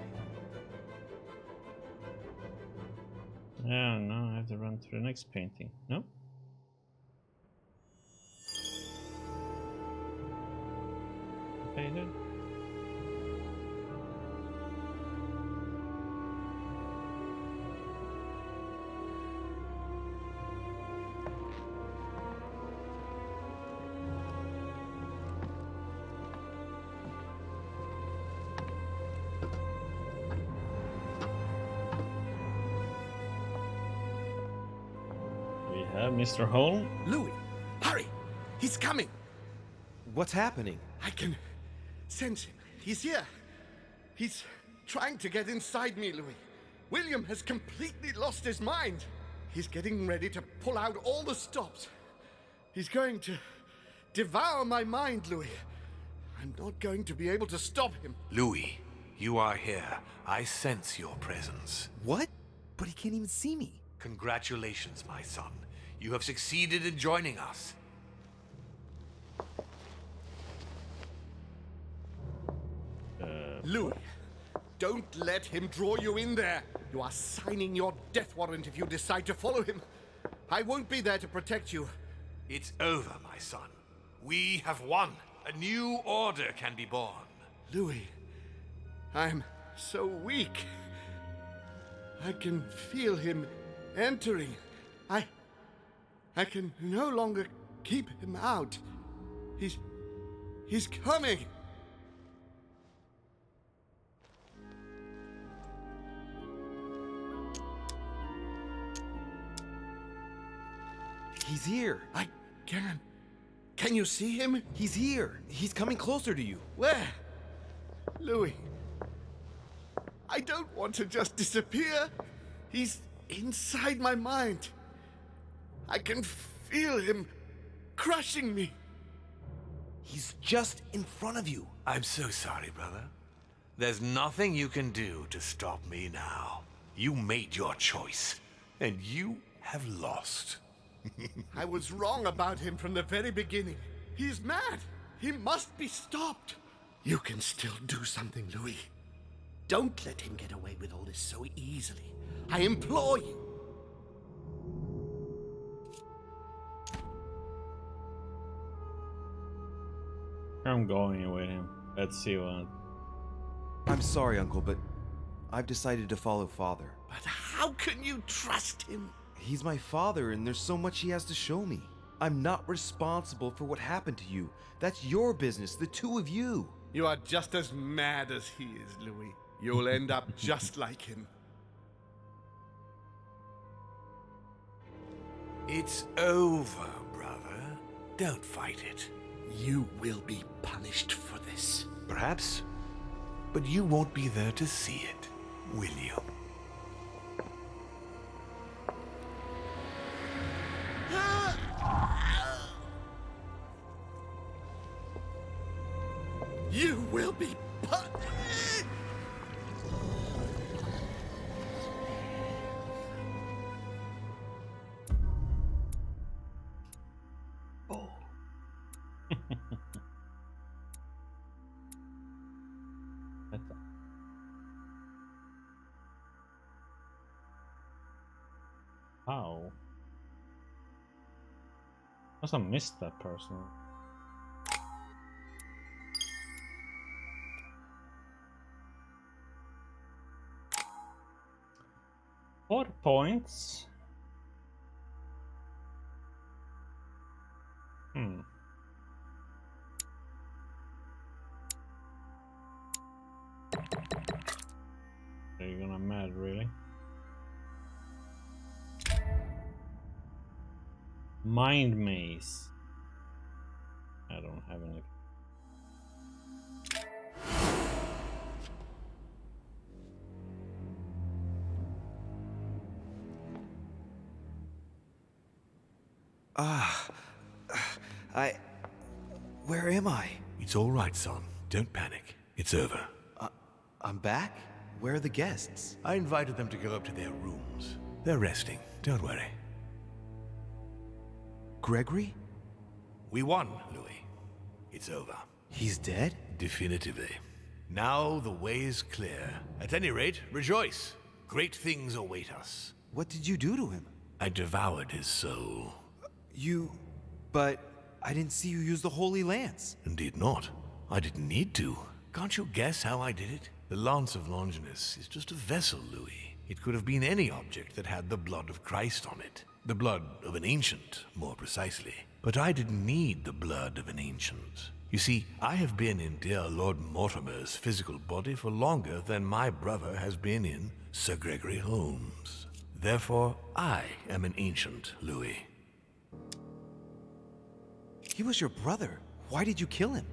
Yeah, no, I have to run through the next painting. No? Painted? Mr. Holm? Louis, hurry! He's coming! What's happening? I can sense him. He's here. He's trying to get inside me, Louis. William has completely lost his mind. He's getting ready to pull out all the stops. He's going to devour my mind, Louis. I'm not going to be able to stop him. Louis, you are here. I sense your presence. What? But he can't even see me. Congratulations, my son. You have succeeded in joining us. Louis, don't let him draw you in there. You are signing your death warrant if you decide to follow him. I won't be there to protect you. It's over, my son. We have won. A new order can be born. Louis, I'm so weak. I can feel him entering. I can no longer keep him out. He's coming. He's here. I can. Can you see him? He's here. He's coming closer to you. Where? Louis. I don't want to just disappear. He's inside my mind. I can feel him crushing me. He's just in front of you. I'm so sorry, brother. There's nothing you can do to stop me now. You made your choice, and you have lost. I was wrong about him from the very beginning. He's mad. He must be stopped. You can still do something, Louis. Don't let him get away with all this so easily. I implore you. I'm going with him. Let's see what... I'm sorry, Uncle, but I've decided to follow Father. But how can you trust him? He's my father, and there's so much he has to show me. I'm not responsible for what happened to you. That's your business, the two of you. You are just as mad as he is, Louis. You'll end up just like him. It's over, brother. Don't fight it. You will be punished for this. Perhaps. But you won't be there to see it, will you? You will be punished! Oh. How? Must have missed that person. 4 points. Are you gonna mad, really? Mind maze. I don't have any. Where am I? It's all right, son. Don't panic. It's over. I'm back? Where are the guests? I invited them to go up to their rooms. They're resting. Don't worry. Gregory? We won, Louis. It's over. He's dead? Definitively. Now the way is clear. At any rate, rejoice. Great things await us. What did you do to him? I devoured his soul. But I didn't see you use the Holy Lance. Indeed not. I didn't need to. Can't you guess how I did it? The Lance of Longinus is just a vessel, Louis. It could have been any object that had the blood of Christ on it. The blood of an ancient, more precisely. But I didn't need the blood of an ancient. You see, I have been in dear Lord Mortimer's physical body for longer than my brother has been in Sir Gregory Holmes. Therefore, I am an ancient, Louis. He was your brother. Why did you kill him?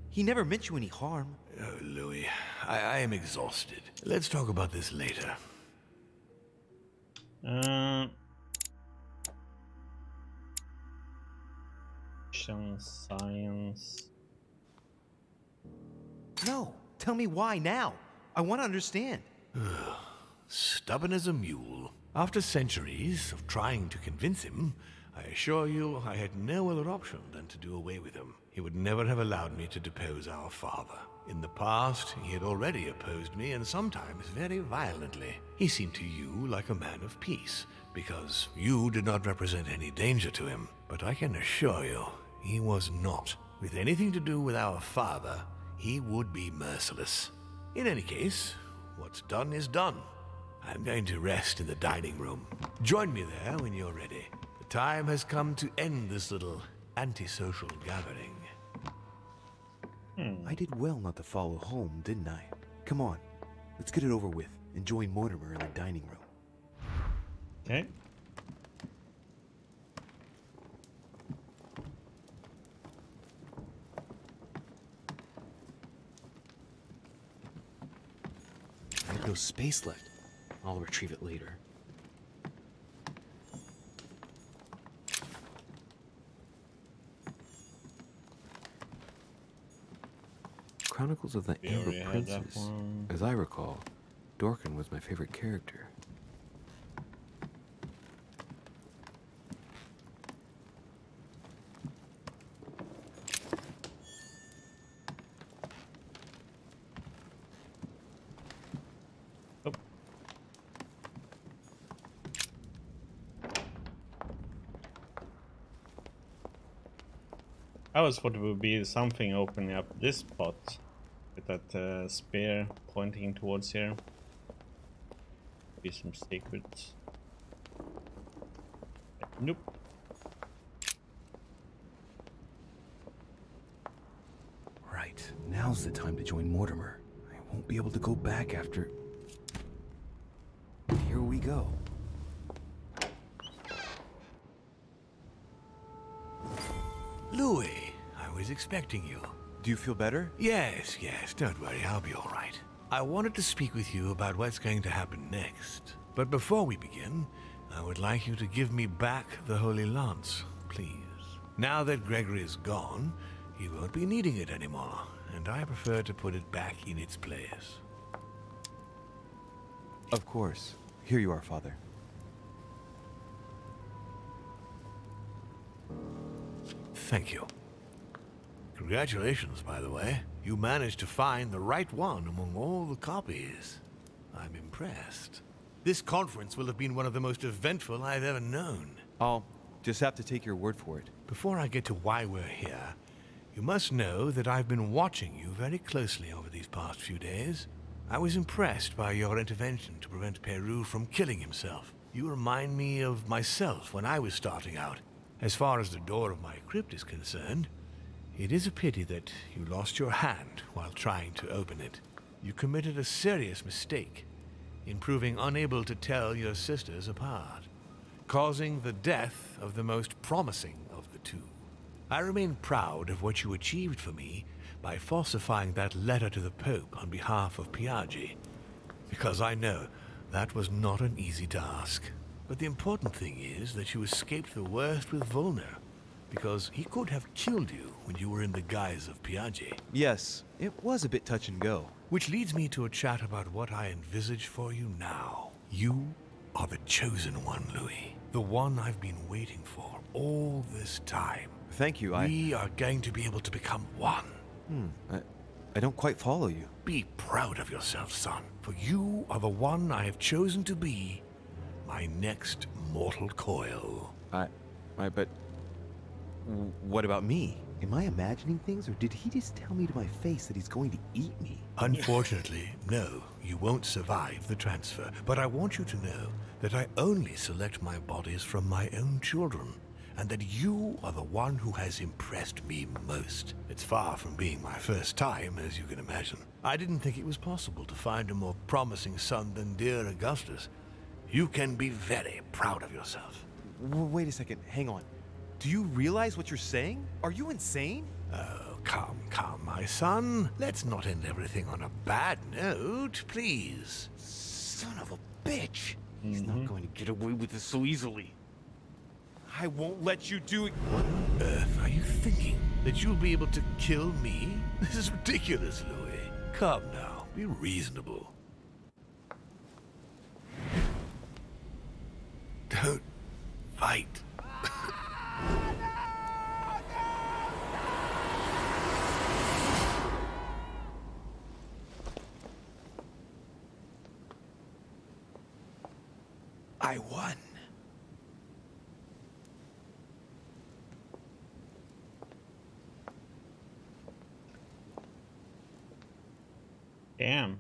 He never meant you any harm. Oh, Louis, I am exhausted. Let's talk about this later. Science. No, tell me why now. I want to understand. Stubborn as a mule. After centuries of trying to convince him, I assure you I had no other option than to do away with him. He would never have allowed me to depose our father. In the past, he had already opposed me, and sometimes very violently. He seemed to you like a man of peace, because you did not represent any danger to him. But I can assure you, he was not. With anything to do with our father, he would be merciless. In any case, what's done is done. I'm going to rest in the dining room. Join me there when you're ready. The time has come to end this little antisocial gathering. I did well not to follow home, didn't I? Come on, let's get it over with and join Mortimer in the dining room. Okay. I have no space left. I'll retrieve it later. Chronicles of the Amber Princess. As I recall, Dorkin was my favorite character. I was thought it would be something opening up this spot with that spear pointing towards here. Be some secrets. Nope. Right, now's the time to join Mortimer. I won't be able to go back after... Here we go. Louis, I was expecting you. Do you feel better? Yes, don't worry, I'll be all right. I wanted to speak with you about what's going to happen next. But before we begin, I would like you to give me back the Holy Lance, please. Now that Gregory is gone, he won't be needing it anymore, and I prefer to put it back in its place. Of course. Here you are, Father. Thank you. Congratulations, by the way. You managed to find the right one among all the copies. I'm impressed. This conference will have been one of the most eventful I've ever known. I'll just have to take your word for it. Before I get to why we're here, you must know that I've been watching you very closely over these past few days. I was impressed by your intervention to prevent Peru from killing himself. You remind me of myself when I was starting out. As far as the door of my crypt is concerned, it is a pity that you lost your hand while trying to open it. You committed a serious mistake in proving unable to tell your sisters apart, causing the death of the most promising of the two. I remain proud of what you achieved for me by falsifying that letter to the Pope on behalf of Piaggi, because I know that was not an easy task. But the important thing is that you escaped the worst with Volner, because he could have killed you when you were in the guise of Piaggi. Yes, it was a bit touch and go. Which leads me to a chat about what I envisage for you now. You are the chosen one, Louis. The one I've been waiting for all this time. Thank you, We are going to be able to become one. I don't quite follow you. Be proud of yourself, son, for you are the one I have chosen to be my next mortal coil. But what about me? Am I imagining things, or did he just tell me to my face that he's going to eat me? Unfortunately, no, you won't survive the transfer. But I want you to know that I only select my bodies from my own children, and that you are the one who has impressed me most. It's far from being my first time, as you can imagine. I didn't think it was possible to find a more promising son than dear Augustus. You can be very proud of yourself. Wait a second, hang on. Do you realize what you're saying? Are you insane? Oh, come, my son. Let's not end everything on a bad note, please. Son of a bitch! He's not going to get away with this so easily. I won't let you do it. What on earth are you thinking? That you'll be able to kill me? This is ridiculous, Louis. Come now, be reasonable. Don't fight. I won. Damn.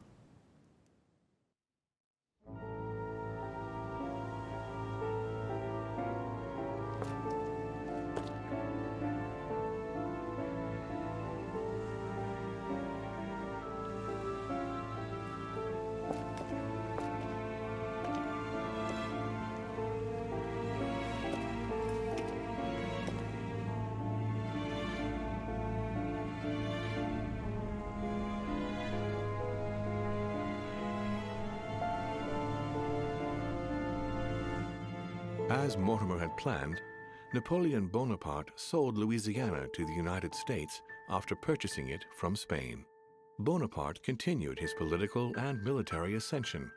As Mortimer had planned, Napoleon Bonaparte sold Louisiana to the United States after purchasing it from Spain. Bonaparte continued his political and military ascension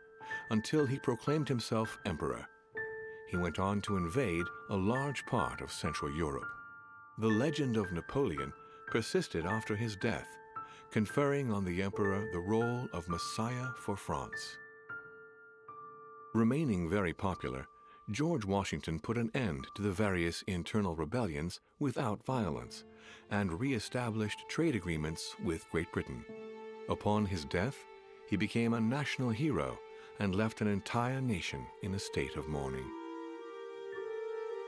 until he proclaimed himself emperor. He went on to invade a large part of Central Europe. The legend of Napoleon persisted after his death, conferring on the emperor the role of Messiah for France. Remaining very popular, George Washington put an end to the various internal rebellions without violence and re-established trade agreements with Great Britain. Upon his death, he became a national hero and left an entire nation in a state of mourning.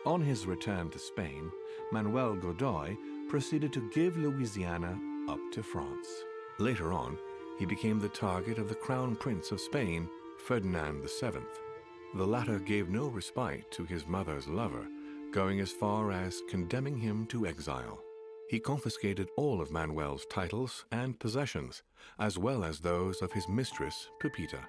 On his return to Spain, Manuel Godoy proceeded to give Louisiana up to France. Later on, he became the target of the Crown Prince of Spain, Ferdinand VII. The latter gave no respite to his mother's lover, going as far as condemning him to exile. He confiscated all of Manuel's titles and possessions, as well as those of his mistress, Pepita.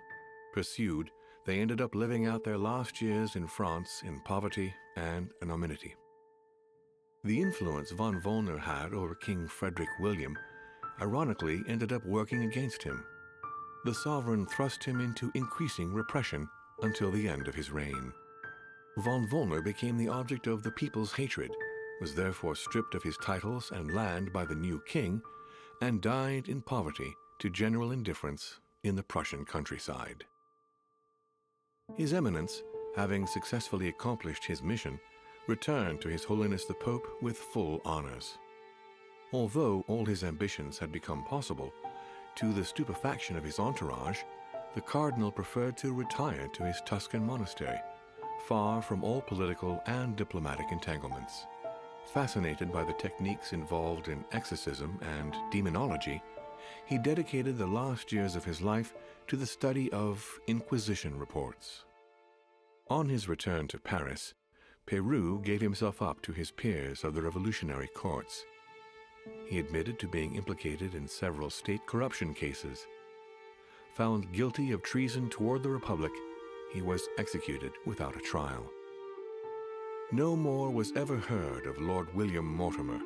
Pursued, they ended up living out their last years in France in poverty and anonymity. The influence von Wollner had over King Frederick William ironically ended up working against him. The sovereign thrust him into increasing repression until the end of his reign. Von Wollner became the object of the people's hatred, was therefore stripped of his titles and land by the new king, and died in poverty to general indifference in the Prussian countryside. His Eminence, having successfully accomplished his mission, returned to His Holiness the Pope with full honors. Although all his ambitions had become possible, to the stupefaction of his entourage, the cardinal preferred to retire to his Tuscan monastery, far from all political and diplomatic entanglements. Fascinated by the techniques involved in exorcism and demonology, he dedicated the last years of his life to the study of Inquisition reports. On his return to Paris, Peru gave himself up to his peers of the revolutionary courts. He admitted to being implicated in several state corruption cases. Found guilty of treason toward the Republic, he was executed without a trial. No more was ever heard of Lord William Mortimer.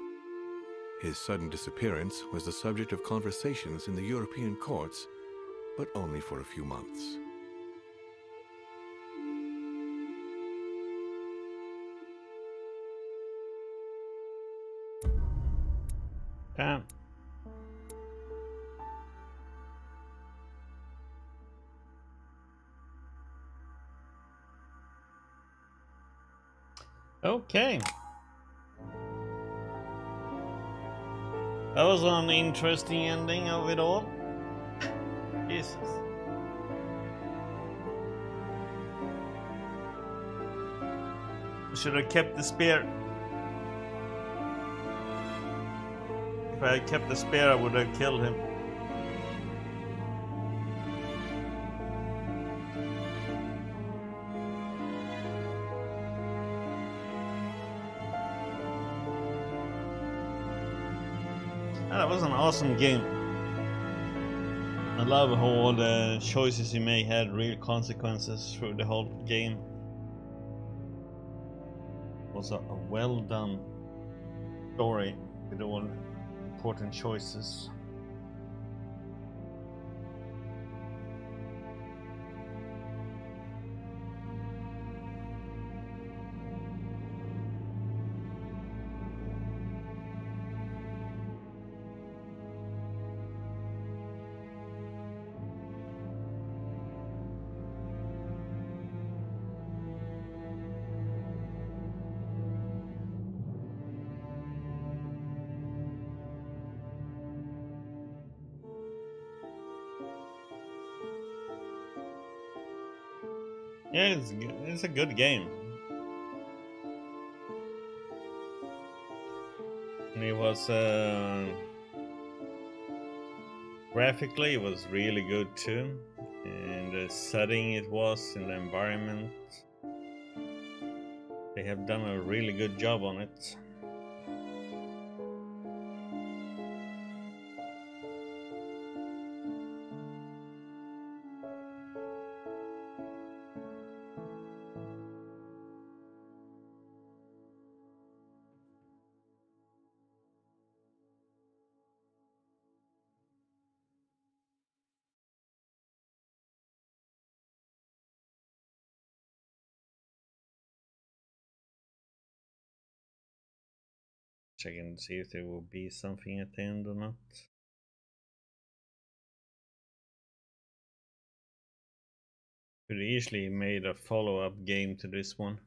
His sudden disappearance was the subject of conversations in the European courts, but only for a few months. Damn. Okay. That was an interesting ending of it all. Jesus. I should have kept the spear. If I had kept the spear, I would have killed him. That was an awesome game. I love how all the choices you make had real consequences through the whole game. It was a well done story with all important choices. Yeah, it's a good game. And it was graphically it was really good too, and the setting it was in the environment, they have done a really good job on it. Checking to see if there will be something at the end or not. Could easily made a follow-up game to this one.